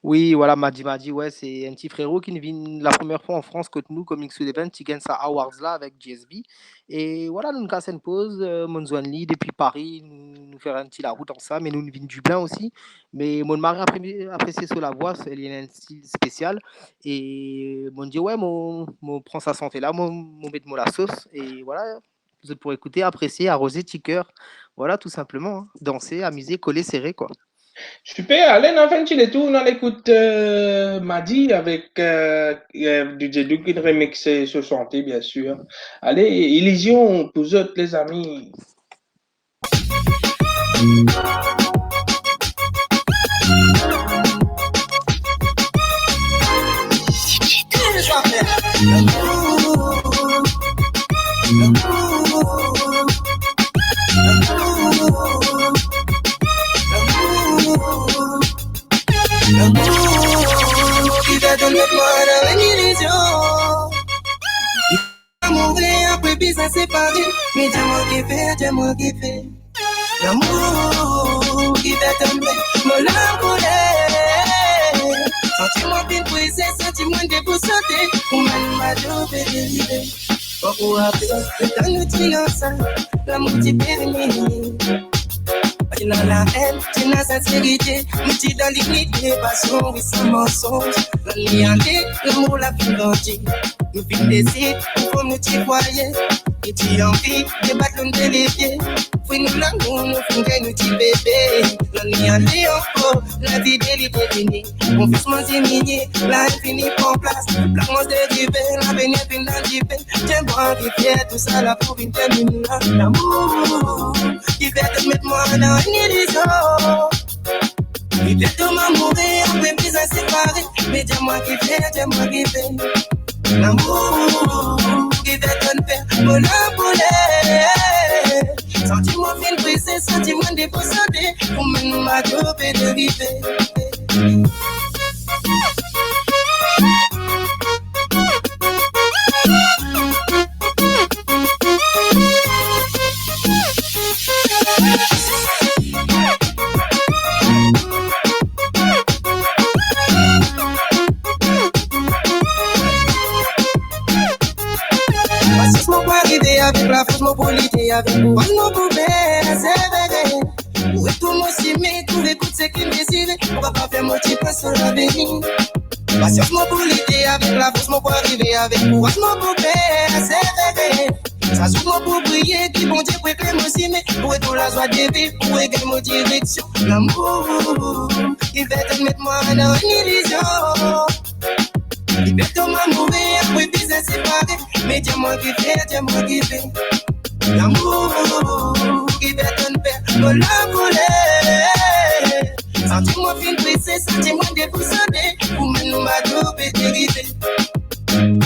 Oui, voilà, Madi, ouais, c'est un petit frérot qui vient la première fois en France contre nous, comme X11, qui gagne sa awards là avec GSB. Et voilà, nous nous cassons une pause, Monzouanli, depuis Paris, nous faire un petit la route ensemble, mais nous venons du Dublin aussi. Mais mon mari apprécié sur la voix, il y a un style spécial. Et mon dit, ouais, mon prend sa santé là, mon met de la sauce. Et voilà, vous pour écouter, apprécier, arroser, petit cœur. Voilà, tout simplement. Hein. Danser, amuser, coller, serrer, quoi. Super, allez, on fait un petit détour, on écoute Madi avec DJ Duke qui remixé ce chanté, bien sûr. Allez, Illusion pour vous autres, les amis. Qui va te mettre moi dans une illusion. Mourir après puis ça séparer. Mais dis-moi qui fait. L'amour qui va te mettre mon l'encoulé. Sentiment bien brisé, sentiment déboussoté. Pour m'a trouvé dérivé. Pour après, dans notre silence, l'amour t'est permis. Tu n'as la haine, tu n'as sincérité. Nous t'es dans l'unité, passion, oui, sans mensonge. Dans l'unialité, l'amour l'a plus grandi. Nous vivons des sites, pour nous t'y voyer. Et tu envie de battre l'homme de l'été. Fouille nous l'amour, nous fingons nous t'y bébé. Dans l'unialité, encore, la vie de l'idée. Confinement diminué, l'infini prend place. L'amour dérivé, l'avenir vient d'arriver. Tiens, bon, qui fait tout ça, la pour une termine là. L'amour, qui fait te mettre moi dans une illusion. Il fait tout m'amourir, après puis à séparer. Mais dis-moi qui fait. L'amour, qui fait ton père, mon aboulet. Sentiment fin brisé, sentiment dépossédé. Pour mener ma dope et dérivé. Avec la force, mon polité, avec mon poubelle, c'est vrai. Où est tout mon cimé, tous les coups de ce qu'il désire, on va pas faire mon petit pas sur l'avenir. Patience, mon polité, avec la force, mon pour arriver, avec mon poubelle, c'est vrai. Ça s'ouvre pour briller, qui bon Dieu, pour éclairer mon cimé, pour être la joie de vivre, pour égayer mon direction. L'amour, il va te mettre moi dans une illusion. Il va te mourir, après puis c'est séparé. Mais dis-moi qui fait. L'amour qui va ton père, mon l'encoulé. Sentiment fin pressé, sentiment déboussolé. Pour mener ma dope et dérivé.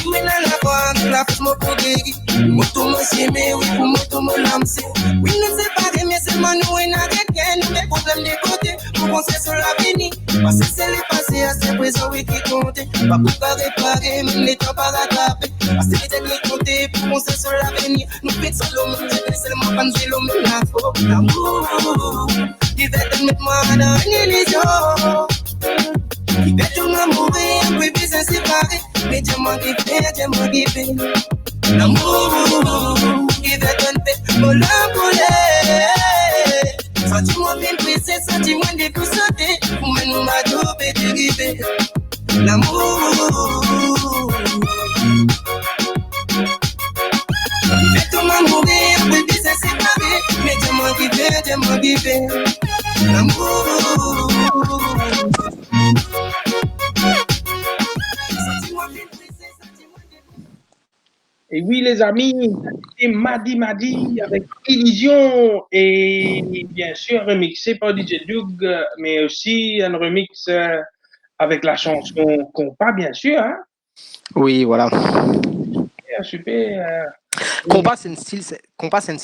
Oui, la force mon pour guérir. Moto mon chémé, oui, pour moto mon lamsé. Oui, nous séparer, mais seulement nous et n'arrête rien. Nous mes problèmes de côté, pour penser sur l'avenir. Parce que c'est le passé, à ce présent, oui, qui compte. Pas pour pas réparer, même les temps pas rattraper. Parce que c'est les compter, pour penser sur l'avenir. Nous faisons l'homme, c'est seulement pas nous l'homme, la faute. L'amour, qui va te mettre moi dans une illusion. Qui va tout m'amourir, après puis c'est séparé. Mais dis-moi qui fait. L'amour qui va ton père, mon l'encoulé. Sentiment bien pressé, sentiment déboussoté. Pour mener ma dope et dérivé. L'amour qui fait tout m'amourir, après puis c'est séparé. Mais dis-moi qui fait. L'amour. Et oui, les amis, c'est Madi avec Illusion et bien sûr remixé par DJ Doug, mais aussi un remix avec la chanson Compas, bien sûr. Hein? Oui, voilà. super. Compas, c'est un style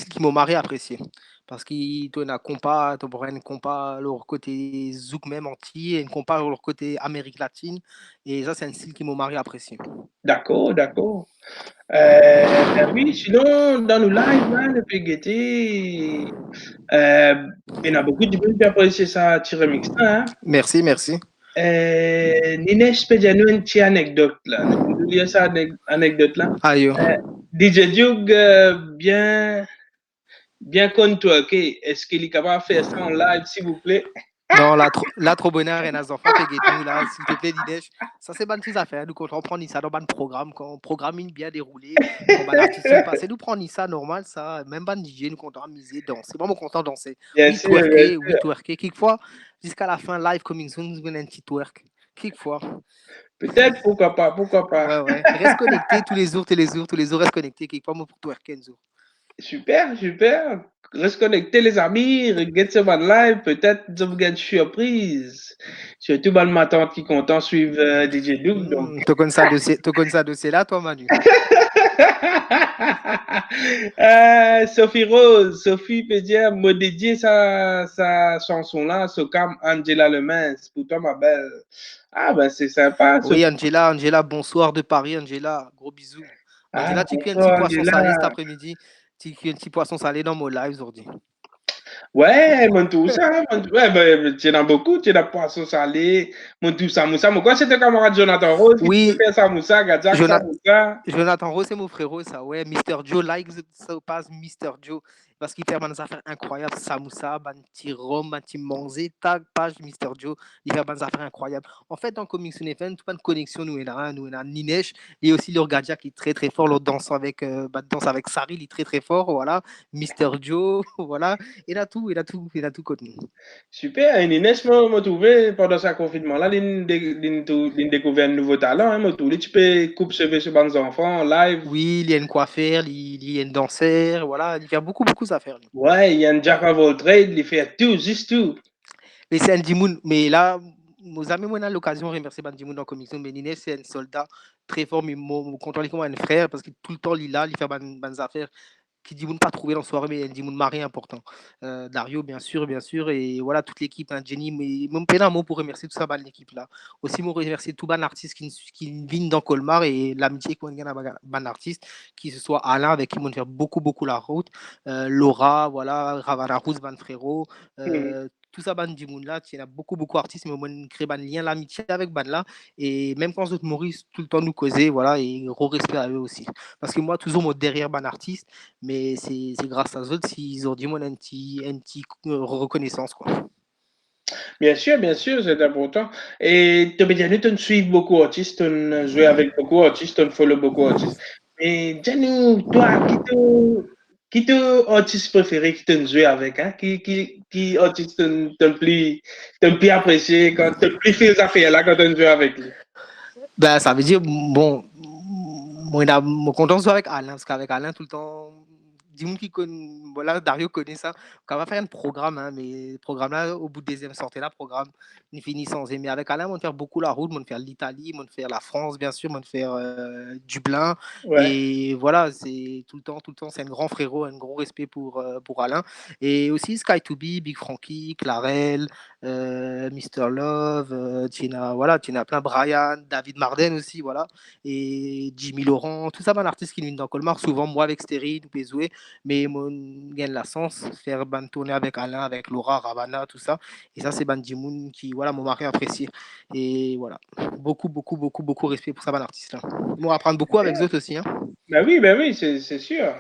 qui m'a marré apprécié. Parce qu'il donne un compas, tu pourrais un compas leur côté zouk même anti, et un compas leur côté Amérique latine. Et ça, c'est un style qui m'a marré apprécié. D'accord. Oui, sinon, dans nos lives, là, depuis Gaieté, il y en a beaucoup de gens qui apprécient ça, petit remix, hein. Merci. Ninesh peut dire nous une petite anecdote, là. Nous lire ça, anecdote, là. Aïe. DJ Dioug, bien contouré. Est-ce qu'il est capable de faire ça en live, s'il vous plaît? Non, là, trop bonheur, et nos enfants, nous là, s'il te plaît, Dinesh. Ça, c'est bonne petite affaire. Nous, quand on prend ça dans un programme, quand on programme bien déroulé, quand on artiste passe, nous prenons ça normal, ça, même ban DJ, nous comptons amuser, danser. Vraiment content de danser. Bien sûr. Twerker. Quelquefois, jusqu'à la fin, live coming soon, nous avons un petit twerk. Quelquefois. Peut-être, pourquoi pas. Ouais. Reste connecté tous les jours, reste connecté. Quelquefois, moi, pour twerker un jour. Super. Reste connecté, les amis. Regarde ce man live. Peut-être vous avez une surprise. Surtout, ma tante qui est content de suivre DJ Duke. Donc. Tu connais ça dossier là, toi, Manu? Sophie peut dire, me dédier sa chanson là, Socam Angela Lemens. Pour toi, ma belle. Ah, ben, c'est sympa. Oui, Angela, bonsoir de Paris, Angela. Gros bisous. Angela, tu cuis un petit poisson salé cet après-midi. Tu cuis un petit poisson salé dans mon live aujourd'hui. Ouais, mon tout ça. Ouais, ben, tu en as beaucoup. Tu as poisson salé, mon tout ça, moussa. Moi, c'est ton camarade Jonathan Rose qui fait ça, moussa, Gadzak, ça, moussa. Jonathan Rose, c'est mon frérot, ça, ouais. Mr. Joe, like ça passe, Mr. Joe. Parce qu'il fait des affaires incroyables. Samoussa, un petit rhum, un petit manzé, tag, page, Mr. Joe. Il fait des affaires incroyables. En fait, dans Commission Event, pas de connexion, nous, on a Ninesh. Et aussi le Gadja qui est très, très fort. L'autre danse avec Sari, il est très, très fort. Voilà. Mr. Joe, voilà. Il a tout contre nous. Super. Et Ninesh m'a trouvé pendant ce confinement-là, il découvert un nouveau talent. Hein, tu peux couper sur les enfants live. Oui, il y a une coiffeur, il y a une danseur, voilà, il fait beaucoup d'affaires. Ouais, il y a un jack of all trades, il fait tout, juste tout. Mais c'est un Dimoun, mais là, nos amis, moi, on a l'occasion de remercier Dimoun dans la commission, mais Ninès, c'est un soldat très fort, mais mon contrôle comme un frère, parce que tout le temps, il est là, il fait des affaires qui Dimoun pas trouvé dans la soirée, mais un Dimoun mari important. Dario, bien sûr, et voilà, toute l'équipe, hein, Jenny, mais mon pénal, mot pour remercier tout ça, l'équipe là. Aussi, moi, remercier tout ban artiste qui viennent dans Colmar et l'amitié qu'on a avec ban artiste, qui ce soit Alain, avec qui on fait beaucoup la route, Laura, voilà, Ravana Rousse, Van Frérot, tout ça, ban Dimoun là, il y a beaucoup d'artistes, mais on crée un lien, l'amitié avec ban là, et même quand d'autres Maurice, tout le temps nous causer, voilà, et gros respect à eux aussi. Parce que moi, toujours, moi, derrière ban artiste, mais c'est grâce à eux s'ils ont dit moi un petit reconnaissance quoi. Bien sûr, c'est important. Et tu bien tu suis beaucoup d'artistes, tu joues avec beaucoup d'artistes, tu follow beaucoup d'artistes. Et dis-nous, toi, qui te artiste préféré qui te joue avec, hein? Qui artiste te plus apprécié quand tu plus fait affaires là quand tu joues avec lui? Ben ça veut dire bon, moi content de jouer avec Alain parce qu'avec Alain tout le temps. Dis-moi qui connaît, voilà, Dario connaît ça. On va faire un programme, hein, mais le programme là, au bout de deuxième sortie là, programme, il finit sans aimer. Avec Alain, on va faire beaucoup la route, on va faire l'Italie, on va faire la France, bien sûr, on va faire Dublin. Ouais. Et voilà, c'est tout le temps, c'est un grand frérot, un gros respect pour Alain. Et aussi Sky2B, Big Frankie, Clarel, Mr. Love, Tina, voilà, Tina plein, Brian, David Marden aussi, voilà. Et Jimmy Laurent, tout ça, un artiste qui vient dans Colmar, souvent moi avec Stéry, nous peut jouer. Mais on gagne la chance de faire une tournée avec Alain, avec Laura, Ravana, tout ça. Et ça, c'est Bandimoun qui, voilà, m'a marqué apprécié. Et voilà, beaucoup respect pour ça, artiste là. On va apprendre beaucoup avec eux aussi. Hein. Ben oui, c'est sûr.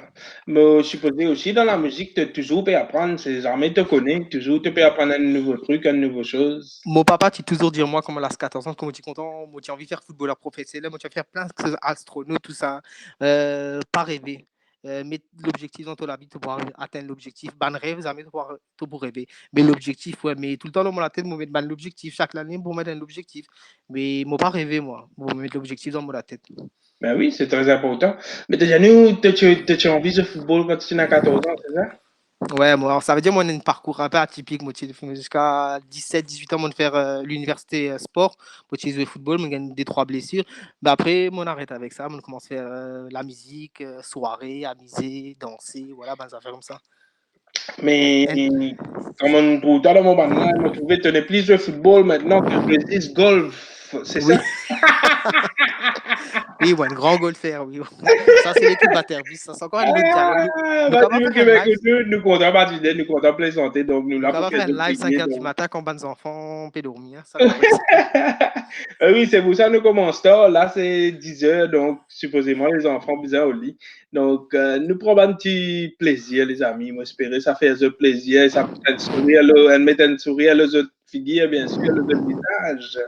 Mais je suppose aussi dans la musique, tu toujours peux apprendre, c'est jamais te connais, toujours tu peux apprendre un nouveau truc, une nouvelle chose. Mon papa, tu toujours dire moi, comme à l'âge 14 ans, comme tu es content, moi, tu as envie de faire footballeur professionnel, moi, tu vas faire plein de choses, astronaute, tout ça. Pas rêver. Mettre l'objectif dans ton vie pour pouvoir atteindre l'objectif. Ban rêve, jamais pour rêver. Mais l'objectif, ouais, mais tout le temps dans la tête, moi, mettre l'objectif chaque année pour mettre un objectif. Mais moi, pas rêver, moi, pour mettre l'objectif dans la tête. Ben oui, c'est très important. Mais déjà, nous, tu as envie de football quand tu as 14 ans, c'est ça? Ouais, moi, alors, ça veut dire moi, on a un parcours un peu atypique. Moi, jusqu'à 17-18 ans, moi, de faire l'université sport. Moi, j'ai joué au football, moi, j'ai des trois blessures. Mais après, moi, on arrête avec ça. Moi, on commence à faire la musique, soirée, amuser, danser, voilà, ben, ça fait comme ça. Mais Un- comme on trouve dans le moment là, on trouvait que tu n'es plus jouer football maintenant que Résiste Golf, c'est ça? Oui, oui, ouais, un grand golfeur, oui. Ça, c'est l'équipe Batterbus. Ça, c'est encore un autre dialogue. Ah, Nous, bah, comment du faire un Québec, live? nous comptons pas d'idée, nous comptons plaisanter, donc nous Nous, là pour comment faire faire de un live prier, 5 heures du donc. matin quand les enfants peut dormir. Ça, nous, ouais. Oui, c'est pour ça que nous commençons tard. Là, c'est 10 heures, donc supposément les enfants bien au lit. Donc, nous prenons un petit plaisir, les amis. Moi, j'espère que ça fait un plaisir, ça fait un sourire, elle met un sourire à leurs autres figures, bien sûr, à leurs autres visages.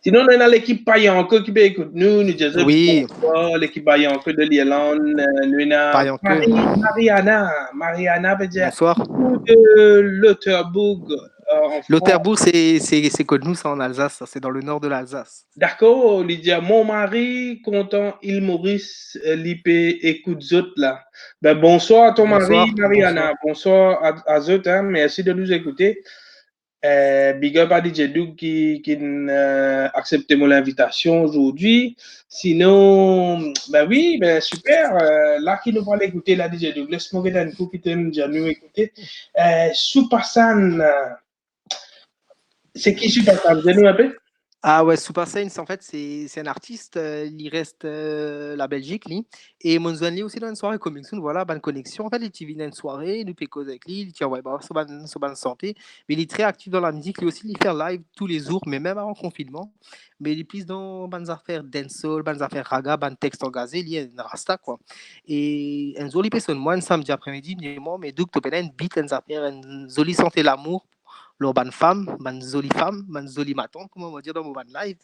Sinon, on a l'équipe Payanko qui écoute nous, nous disons Oui, bonsoir, l'équipe Payanko de l'Irlande, nous pas avons que. Mariana veut dire Bonsoir. ou de Lauterbourg en France. Lauterbourg, c'est connu, nous, ça en Alsace. Ça, c'est dans le nord de l'Alsace. D'accord, Lydia, mon mari, content, il Maurice, Lipé, écoute Zot là. Ben, bonsoir à ton mari, Bonsoir. Mariana. Bonsoir. Bonsoir à Zot, hein. Merci de nous écouter. Big up à DJ Doug qui a accepté mon invitation aujourd'hui. Sinon, ben oui, ben super. Là, qui nous va l'écouter, là, DJ Doug. Laisse-moi regarder un coup qui te nous écouter. Soupassan, c'est qui Soupassan? Dis-nous un peu. Ah ouais, Super Saints, en fait, c'est un artiste. Il reste la Belgique, lui. Et Monzouan, aussi, dans une soirée Coming Soon, voilà, bonne connexion. En fait, il vient dans une soirée, nous pécose avec lui, il dit, ouais, bah, c'est bonne santé. Mais il est très actif dans la musique. Lui aussi, il fait live tous les jours, mais même avant le confinement. Mais il est plus dans bonnes affaires dancehall, bonnes affaires raga, bonnes textes engagés, il est un rasta, quoi. Et un joli personne, moi, un samedi après-midi, mais donc, tu as une beat, une affaire, une jolie santé l'amour. Leur bonne femme, bonne jolie maton, comment on va dire dans mon van live.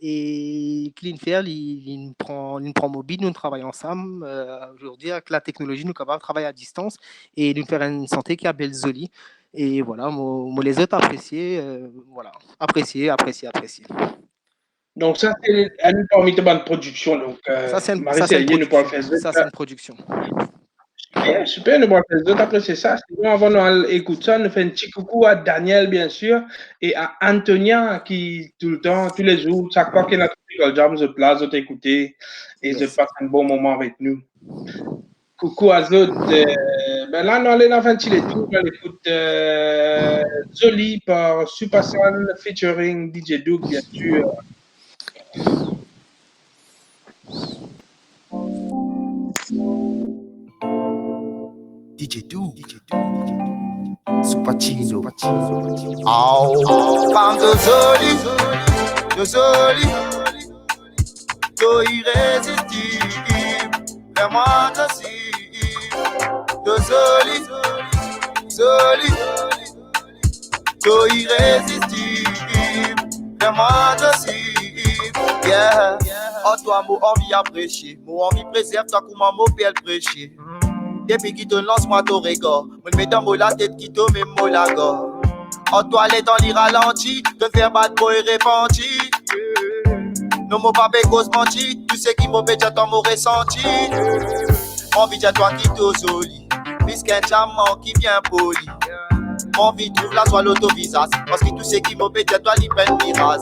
Et Clean Fair, il prend mobile, nous travaillons ensemble. Aujourd'hui, avec la technologie, nous sommes capables de travailler à distance et nous faire une santé qui est belle jolie. Et voilà, moi les autres appréciés, voilà, apprécier. Donc, ça, c'est une parmi de bonnes productions. Donc, Ça, c'est Marie-Céline nous parle faire ça, c'est une production. super, super, nous parle faire d'autres après c'est ça. Sinon, avant d'écouter ça, nous fait un petit coucou à Daniel, bien sûr, et à Antonia, qui, tout le temps, tous les jours, chaque fois qu'il y a notre Tropical Jam, je place, je t'écouter, et je passe un bon moment avec nous. Coucou à eux. Ben là, nous allons faire un petit tour, on écoute Zoli par Supersan featuring DJ Doug, bien sûr. DJ Doug, Supacino. Femme de Zoli, so irrésistible, vraiment de Zoli, so irrésistible, vraiment yeah. En toi, mon envie à prêcher, mon envie préserve ta comment mon père prêcher. Depuis qui te lance moi ton regard, me met dans mon la tête qui te met mon la gorge. En toi les dans les ralentis, te faire bad boy répenti. Non mon papa cause menti, tu sais qui m'a fait j'attends mon ressenti. Envie de toi qui te soli, puisqu'un diamant qui vient poli. Envie trouve la soie l'autovisas, parce que tu sais qui m'a fait toi li prenne miras.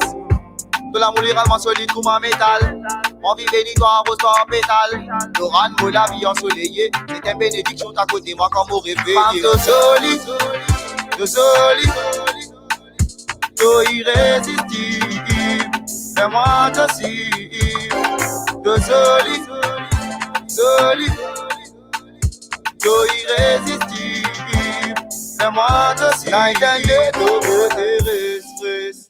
De la moule réellement solide comme un métal. Envie béni toi rose toi en pétale. L'oran moule la vie ensoleillée. C'est une bénédiction à côté moi quand mon réveillé. Femme de Zoli, so irrésistible. Fais-moi docile. De Zoli, so irrésistible. Fais-moi docile. Night and day,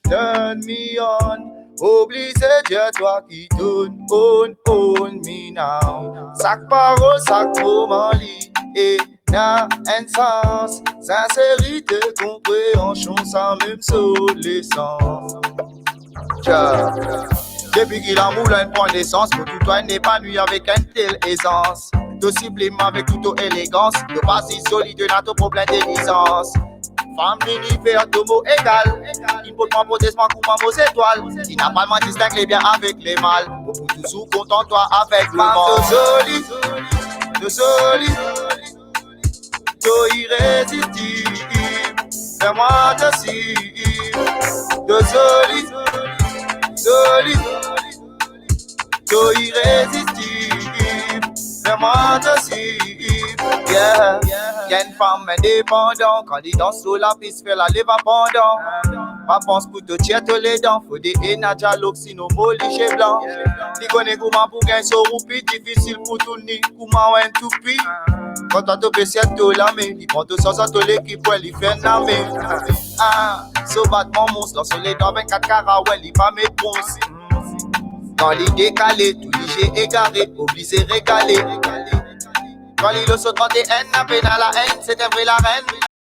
turn me on. Oublie c'est Dieu toi qui donne, own me now. Chaque parole, chaque moment lit et n'a un sens. Sincérité, compréhension, sans même sur l'essence. Depuis qu'il a moulé un point d'essence, pour tout toi n'est pas nuit avec une telle aisance. De sublime avec toute élégance, de base solide n'a ton problème de licence. Femme l'univers, tout mot égal. Il peut pas protestement comme un mot étoile. Il n'a pas le mal distingue les biens avec les mal. Pour toujours contente-toi avec le monde. De Zoli, Toi irrésistible, fais-moi te suivre. De solide, toi irrésistible, fais-moi te suivre. Yeah, y'a une femme indépendante, quand il danse sur la piste, fait la lève abondant. Pas pense pour te tirer les dents, faut des énages l'eau, sinon moliche blanc. Si connais comment pour gagner son roupi, difficile pour tourner, comment un tout prix. Quand t'as topé cette tout la main, il prend tout ça, ça tout l'équipe, ouais, il fait la main. Ah, so battement monstre, dans les dents 24 carats, ouais, il va mettre bon. Quand il décalé, tout léger égaré, obligé régalé. Quand il le saut 31, à peine à la haine, c'était vrai la reine.